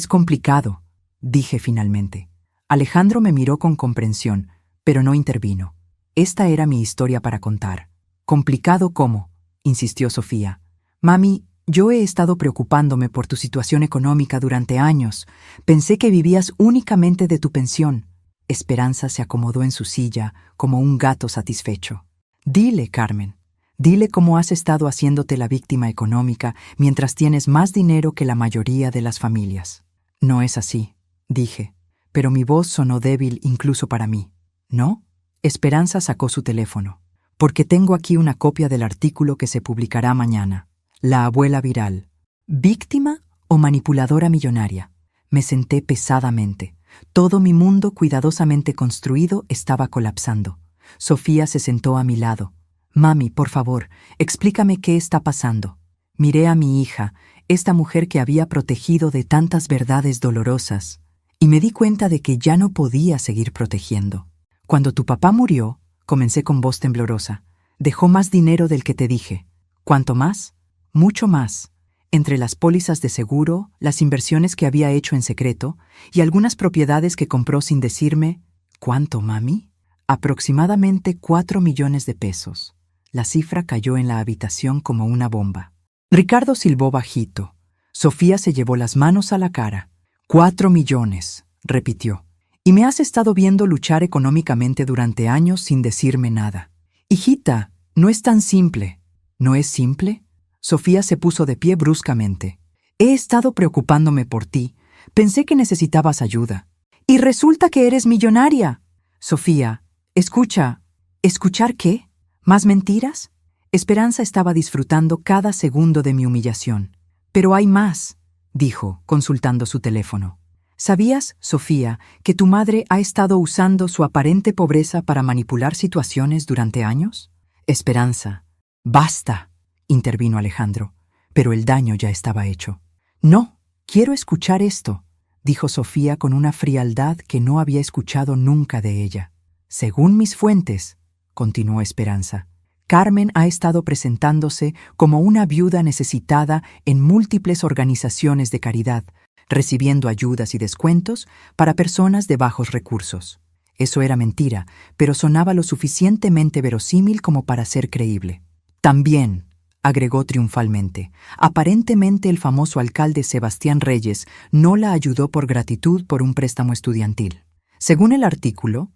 complicado, dije finalmente. Alejandro me miró con comprensión, pero no intervino. Esta era mi historia para contar. ¿Complicado cómo?, insistió Sofía. Mami, yo he estado preocupándome por tu situación económica durante años. Pensé que vivías únicamente de tu pensión. Esperanza se acomodó en su silla como un gato satisfecho. Dile, Carmen, dile cómo has estado haciéndote la víctima económica mientras tienes más dinero que la mayoría de las familias. No es así, dije, pero mi voz sonó débil incluso para mí. ¿No? Esperanza sacó su teléfono. Porque tengo aquí una copia del artículo que se publicará mañana. La abuela viral. ¿Víctima o manipuladora millonaria? Me senté pesadamente. Todo mi mundo cuidadosamente construido estaba colapsando. Sofía se sentó a mi lado. Mami, por favor, explícame qué está pasando. Miré a mi hija, esta mujer que había protegido de tantas verdades dolorosas, y me di cuenta de que ya no podía seguir protegiendo. Cuando tu papá murió, comencé con voz temblorosa, dejó más dinero del que te dije. ¿Cuánto más? Mucho más. Entre las pólizas de seguro, las inversiones que había hecho en secreto y algunas propiedades que compró sin decirme. ¿Cuánto, mami? Aproximadamente 4 millones de pesos. La cifra cayó en la habitación como una bomba. Ricardo silbó bajito. Sofía se llevó las manos a la cara. 4 millones, repitió. Y me has estado viendo luchar económicamente durante años sin decirme nada. Hijita, no es tan simple. ¿No es simple? Sofía se puso de pie bruscamente. He estado preocupándome por ti. Pensé que necesitabas ayuda. Y resulta que eres millonaria. Sofía, escucha. ¿Escuchar qué? ¿Más mentiras? Esperanza estaba disfrutando cada segundo de mi humillación. Pero hay más, dijo, consultando su teléfono. ¿Sabías, Sofía, que tu madre ha estado usando su aparente pobreza para manipular situaciones durante años? Esperanza. Basta, intervino Alejandro, pero el daño ya estaba hecho. No, quiero escuchar esto, dijo Sofía con una frialdad que no había escuchado nunca de ella. Según mis fuentes, continuó Esperanza, Carmen ha estado presentándose como una viuda necesitada en múltiples organizaciones de caridad, recibiendo ayudas y descuentos para personas de bajos recursos. Eso era mentira, pero sonaba lo suficientemente verosímil como para ser creíble. También, agregó triunfalmente, aparentemente el famoso alcalde Sebastián Reyes no la ayudó por gratitud por un préstamo estudiantil. Según el artículo,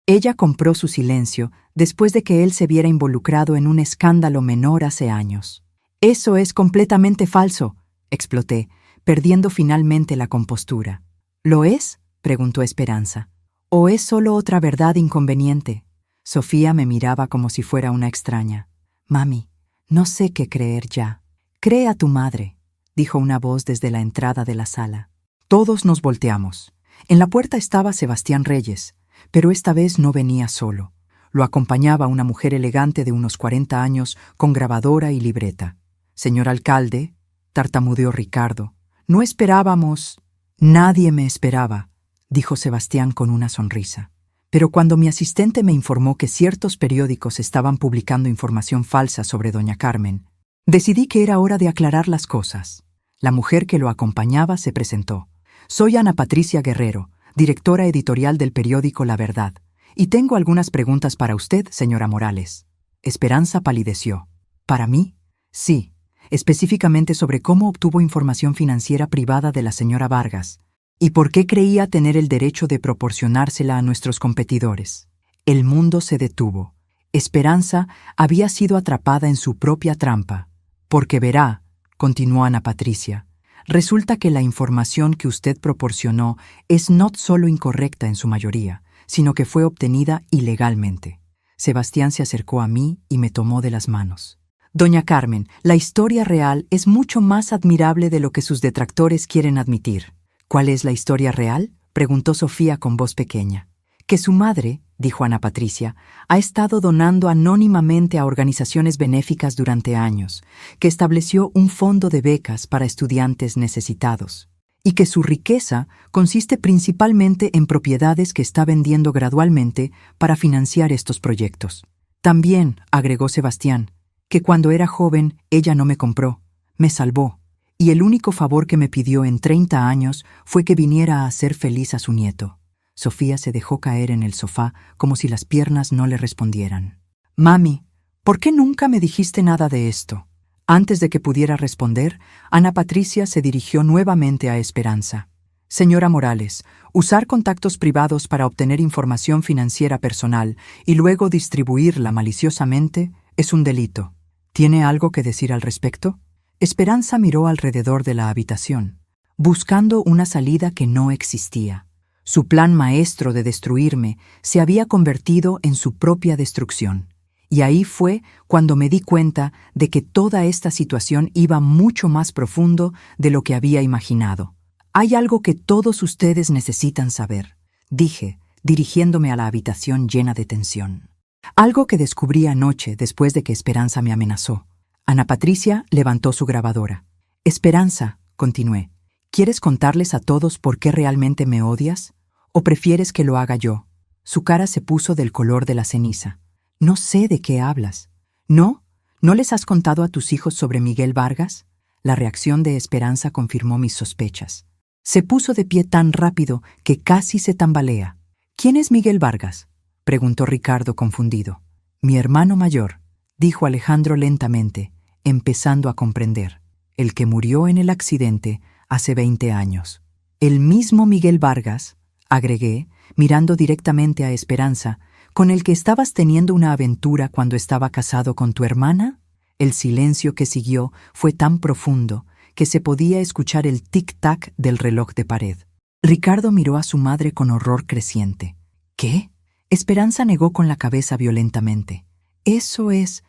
ella compró su silencio después de que él se viera involucrado en un escándalo menor hace años. Eso es completamente falso, exploté, perdiendo finalmente la compostura. ¿Lo es?, preguntó Esperanza. ¿O es solo otra verdad inconveniente? Sofía me miraba como si fuera una extraña. Mami, no sé qué creer ya. Cree a tu madre, dijo una voz desde la entrada de la sala. Todos nos volteamos. En la puerta estaba Sebastián Reyes, pero esta vez no venía solo. Lo acompañaba una mujer elegante de unos 40 años con grabadora y libreta. Señor alcalde, tartamudeó Ricardo, no esperábamos. Nadie me esperaba, dijo Sebastián con una sonrisa. Pero cuando mi asistente me informó que ciertos periódicos estaban publicando información falsa sobre doña Carmen, decidí que era hora de aclarar las cosas. La mujer que lo acompañaba se presentó. Soy Ana Patricia Guerrero, directora editorial del periódico La Verdad, y tengo algunas preguntas para usted, señora Morales. Esperanza palideció. ¿Para mí? Sí, específicamente sobre cómo obtuvo información financiera privada de la señora Vargas, y por qué creía tener el derecho de proporcionársela a nuestros competidores. El mundo se detuvo. Esperanza había sido atrapada en su propia trampa. Porque verá, continuó Ana Patricia, Resulta que la información que usted proporcionó es no solo incorrecta en su mayoría, sino que fue obtenida ilegalmente. Sebastián se acercó a mí y me tomó de las manos. Doña Carmen, la historia real es mucho más admirable de lo que sus detractores quieren admitir. ¿Cuál es la historia real?, preguntó Sofía con voz pequeña. Que su madre, dijo Ana Patricia, ha estado donando anónimamente a organizaciones benéficas durante años, que estableció un fondo de becas para estudiantes necesitados, y que su riqueza consiste principalmente en propiedades que está vendiendo gradualmente para financiar estos proyectos. También, agregó Sebastián, que cuando era joven ella no me compró, me salvó, y el único favor que me pidió en 30 años fue que viniera a hacer feliz a su nieto. Sofía se dejó caer en el sofá como si las piernas no le respondieran. Mami, ¿por qué nunca me dijiste nada de esto? Antes de que pudiera responder, Ana Patricia se dirigió nuevamente a Esperanza. Señora Morales, usar contactos privados para obtener información financiera personal y luego distribuirla maliciosamente es un delito. ¿Tiene algo que decir al respecto? Esperanza miró alrededor de la habitación, buscando una salida que no existía. Su plan maestro de destruirme se había convertido en su propia destrucción. Y ahí fue cuando me di cuenta de que toda esta situación iba mucho más profundo de lo que había imaginado. Hay algo que todos ustedes necesitan saber, dije, dirigiéndome a la habitación llena de tensión. Algo que descubrí anoche después de que Esperanza me amenazó. Ana Patricia levantó su grabadora. Esperanza, continué, ¿quieres contarles a todos por qué realmente me odias? ¿O prefieres que lo haga yo? Su cara se puso del color de la ceniza. No sé de qué hablas. ¿No? ¿No les has contado a tus hijos sobre Miguel Vargas? La reacción de Esperanza confirmó mis sospechas. Se puso de pie tan rápido que casi se tambalea. ¿Quién es Miguel Vargas?, preguntó Ricardo confundido. Mi hermano mayor, dijo Alejandro lentamente, empezando a comprender. El que murió en el accidente hace 20 años. El mismo Miguel Vargas, agregué, mirando directamente a Esperanza, ¿con el que estabas teniendo una aventura cuando estaba casado con tu hermana? El silencio que siguió fue tan profundo que se podía escuchar el tic-tac del reloj de pared. Ricardo miró a su madre con horror creciente. ¿Qué? Esperanza negó con la cabeza violentamente. Eso es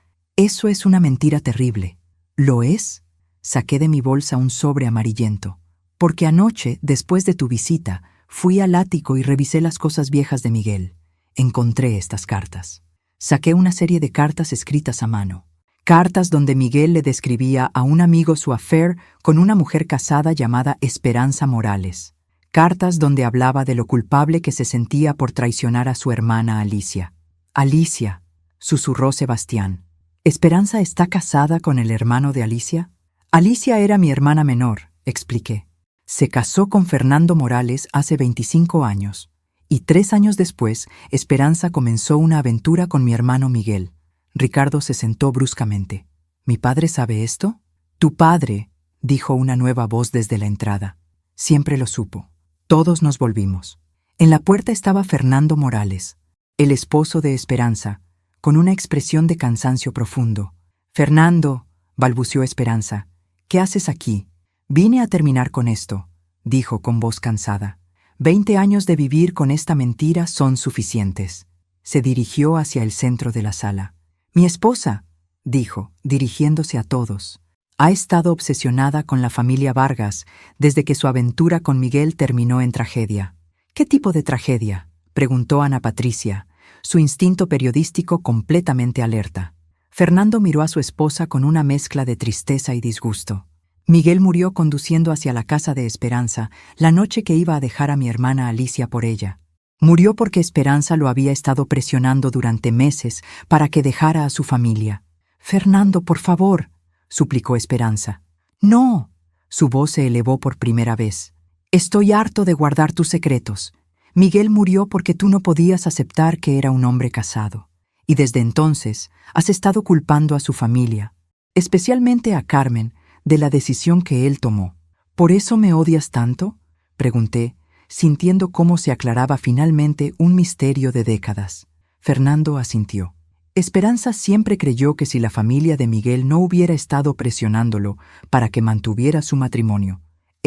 una mentira terrible. ¿Lo es? Saqué de mi bolsa un sobre amarillento. Porque anoche, después de tu visita, fui al ático y revisé las cosas viejas de Miguel. Encontré estas cartas. Saqué una serie de cartas escritas a mano. Cartas donde Miguel le describía a un amigo su affair con una mujer casada llamada Esperanza Morales. Cartas donde hablaba de lo culpable que se sentía por traicionar a su hermana Alicia. Alicia, susurró Sebastián. ¿Esperanza está casada con el hermano de Alicia? Alicia era mi hermana menor, expliqué. Se casó con Fernando Morales hace 25 años, y 3 años después, Esperanza comenzó una aventura con mi hermano Miguel. Ricardo se sentó bruscamente. ¿Mi padre sabe esto? Tu padre, dijo una nueva voz desde la entrada. Siempre lo supo. Todos nos volvimos. En la puerta estaba Fernando Morales, el esposo de Esperanza, con una expresión de cansancio profundo. Fernando, balbuceó Esperanza, ¿qué haces aquí? Vine a terminar con esto, dijo con voz cansada. 20 años de vivir con esta mentira son suficientes. Se dirigió hacia el centro de la sala. Mi esposa, dijo, dirigiéndose a todos, ha estado obsesionada con la familia Vargas desde que su aventura con Miguel terminó en tragedia. ¿Qué tipo de tragedia?, preguntó Ana Patricia, su instinto periodístico completamente alerta. Fernando miró a su esposa con una mezcla de tristeza y disgusto. Miguel murió conduciendo hacia la casa de Esperanza la noche que iba a dejar a mi hermana Alicia por ella. Murió porque Esperanza lo había estado presionando durante meses para que dejara a su familia. Fernando, por favor, suplicó Esperanza. No, su voz se elevó por primera vez. Estoy harto de guardar tus secretos. Miguel murió porque tú no podías aceptar que era un hombre casado. Y desde entonces has estado culpando a su familia, especialmente a Carmen, de la decisión que él tomó. ¿Por eso me odias tanto?, pregunté, sintiendo cómo se aclaraba finalmente un misterio de décadas. Fernando asintió. Esperanza siempre creyó que si la familia de Miguel no hubiera estado presionándolo para que mantuviera su matrimonio,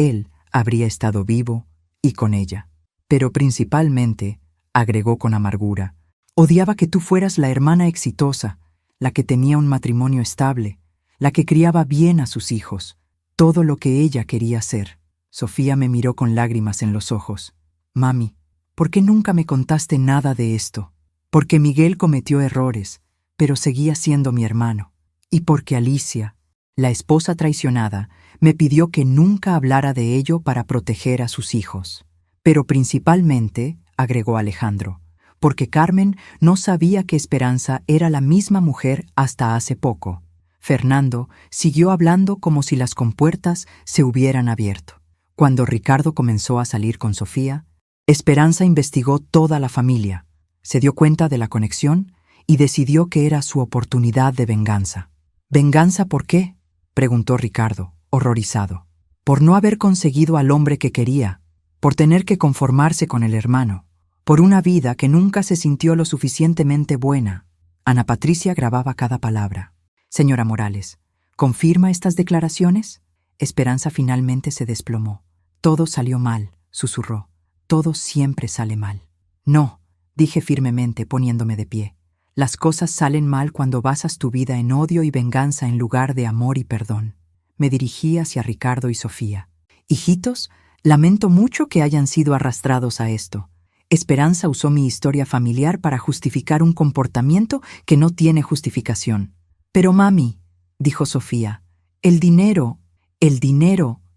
él habría estado vivo y con ella. Pero principalmente, agregó con amargura, odiaba que tú fueras la hermana exitosa, la que tenía un matrimonio estable, la que criaba bien a sus hijos, todo lo que ella quería ser. Sofía me miró con lágrimas en los ojos. Mami, ¿por qué nunca me contaste nada de esto? Porque Miguel cometió errores, pero seguía siendo mi hermano. Y porque Alicia, la esposa traicionada, me pidió que nunca hablara de ello para proteger a sus hijos. Pero principalmente, agregó Alejandro, porque Carmen no sabía que Esperanza era la misma mujer hasta hace poco. Fernando siguió hablando como si las compuertas se hubieran abierto. Cuando Ricardo comenzó a salir con Sofía, Esperanza investigó toda la familia, se dio cuenta de la conexión y decidió que era su oportunidad de venganza. ¿Venganza por qué?, preguntó Ricardo, horrorizado. Por no haber conseguido al hombre que quería, por tener que conformarse con el hermano, por una vida que nunca se sintió lo suficientemente buena. Ana Patricia grababa cada palabra. Señora Morales, ¿confirma estas declaraciones? Esperanza finalmente se desplomó. Todo salió mal, susurró. Todo siempre sale mal. No, dije firmemente, poniéndome de pie. Las cosas salen mal cuando basas tu vida en odio y venganza en lugar de amor y perdón. Me dirigí hacia Ricardo y Sofía. Hijitos, lamento mucho que hayan sido arrastrados a esto. Esperanza usó mi historia familiar para justificar un comportamiento que no tiene justificación. Pero mami, dijo Sofía, el dinero,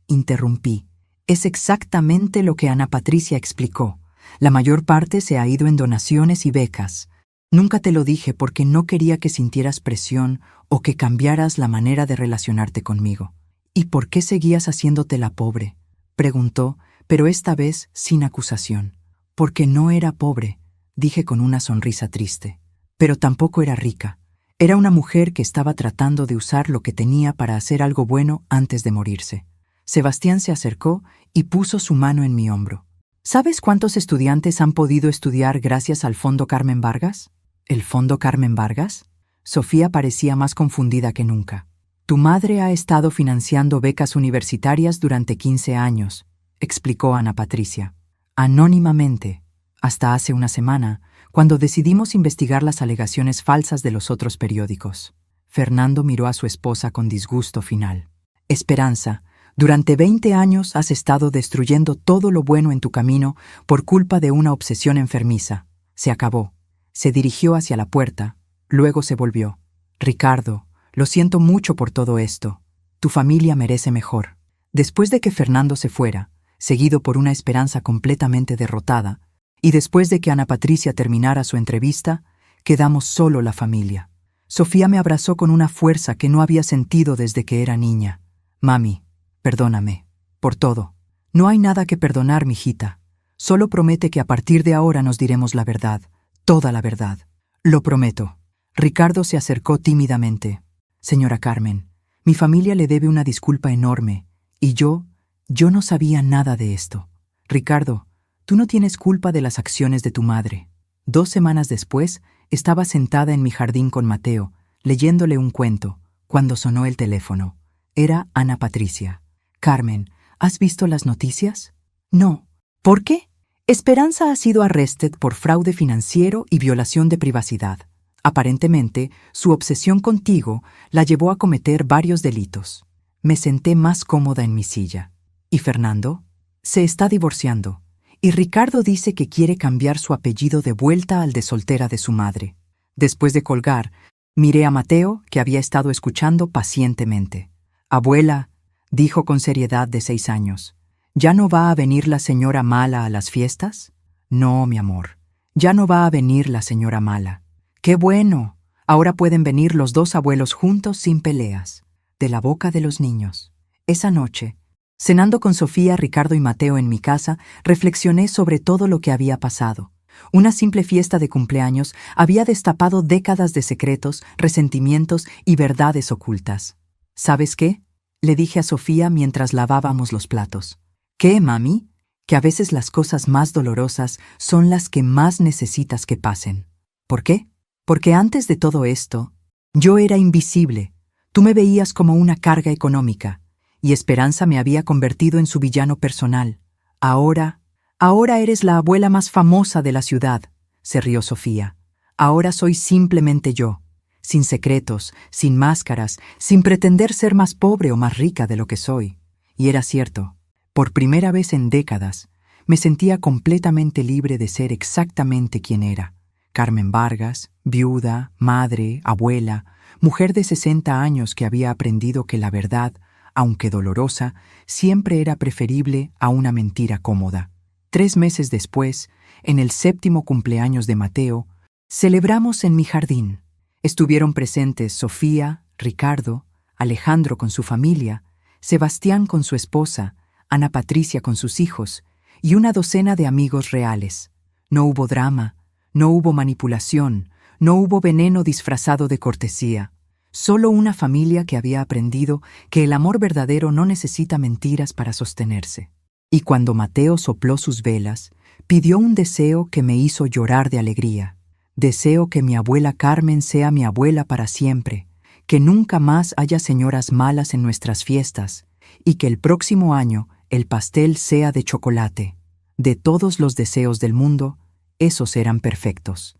interrumpí. Es exactamente lo que Ana Patricia explicó. La mayor parte se ha ido en donaciones y becas. Nunca te lo dije porque no quería que sintieras presión o que cambiaras la manera de relacionarte conmigo. ¿Y por qué seguías haciéndote la pobre?, preguntó, pero esta vez sin acusación. Porque no era pobre, dije con una sonrisa triste. Pero tampoco era rica. Era una mujer que estaba tratando de usar lo que tenía para hacer algo bueno antes de morirse. Sebastián se acercó y puso su mano en mi hombro. ¿Sabes cuántos estudiantes han podido estudiar gracias al Fondo Carmen Vargas? ¿El Fondo Carmen Vargas? Sofía parecía más confundida que nunca. Tu madre ha estado financiando becas universitarias durante 15 años, explicó Ana Patricia. Anónimamente, hasta hace una semana, cuando decidimos investigar las alegaciones falsas de los otros periódicos. Fernando miró a su esposa con disgusto final. Esperanza, durante 20 años has estado destruyendo todo lo bueno en tu camino por culpa de una obsesión enfermiza. Se acabó. Se dirigió hacia la puerta, luego se volvió. Ricardo, lo siento mucho por todo esto. Tu familia merece mejor. Después de que Fernando se fuera, seguido por una Esperanza completamente derrotada, y después de que Ana Patricia terminara su entrevista, quedamos solo la familia. Sofía me abrazó con una fuerza que no había sentido desde que era niña. Mami, perdóname, por todo. No hay nada que perdonar, mijita. Solo promete que a partir de ahora nos diremos la verdad, toda la verdad. Lo prometo. Ricardo se acercó tímidamente. Señora Carmen, mi familia le debe una disculpa enorme, y yo no sabía nada de esto. Ricardo, tú no tienes culpa de las acciones de tu madre. 2 semanas después, estaba sentada en mi jardín con Mateo, leyéndole un cuento, cuando sonó el teléfono. Era Ana Patricia. Carmen, ¿has visto las noticias? No. ¿Por qué? Esperanza ha sido arrested por fraude financiero y violación de privacidad. Aparentemente, su obsesión contigo la llevó a cometer varios delitos. Me senté más cómoda en mi silla. ¿Y Fernando? Se está divorciando. Y Ricardo dice que quiere cambiar su apellido de vuelta al de soltera de su madre. Después de colgar, miré a Mateo, que había estado escuchando pacientemente. Abuela, dijo con seriedad de 6 años, ¿ya no va a venir la señora Mala a las fiestas? No, mi amor, ya no va a venir la señora Mala. ¡Qué bueno! Ahora pueden venir los 2 abuelos juntos sin peleas. De la boca de los niños. Esa noche, cenando con Sofía, Ricardo y Mateo en mi casa, reflexioné sobre todo lo que había pasado. Una simple fiesta de cumpleaños había destapado décadas de secretos, resentimientos y verdades ocultas. ¿Sabes qué?, le dije a Sofía mientras lavábamos los platos. ¿Qué, mami? Que a veces las cosas más dolorosas son las que más necesitas que pasen. ¿Por qué? Porque antes de todo esto, yo era invisible. Tú me veías como una carga económica. y Esperanza me había convertido en su villano personal. Ahora eres la abuela más famosa de la ciudad, se rió Sofía. Ahora soy simplemente yo, sin secretos, sin máscaras, sin pretender ser más pobre o más rica de lo que soy. Y era cierto. Por primera vez en décadas, me sentía completamente libre de ser exactamente quien era. Carmen Vargas, viuda, madre, abuela, mujer de 60 años que había aprendido que la verdad, aunque dolorosa, siempre era preferible a una mentira cómoda. 3 meses después, en el 7º cumpleaños de Mateo, celebramos en mi jardín. Estuvieron presentes Sofía, Ricardo, Alejandro con su familia, Sebastián con su esposa, Ana Patricia con sus hijos y una docena de amigos reales. No hubo drama, no hubo manipulación, no hubo veneno disfrazado de cortesía. Solo una familia que había aprendido que el amor verdadero no necesita mentiras para sostenerse. Y cuando Mateo sopló sus velas, pidió un deseo que me hizo llorar de alegría. Deseo que mi abuela Carmen sea mi abuela para siempre, que nunca más haya señoras malas en nuestras fiestas, y que el próximo año el pastel sea de chocolate. De todos los deseos del mundo, esos eran perfectos.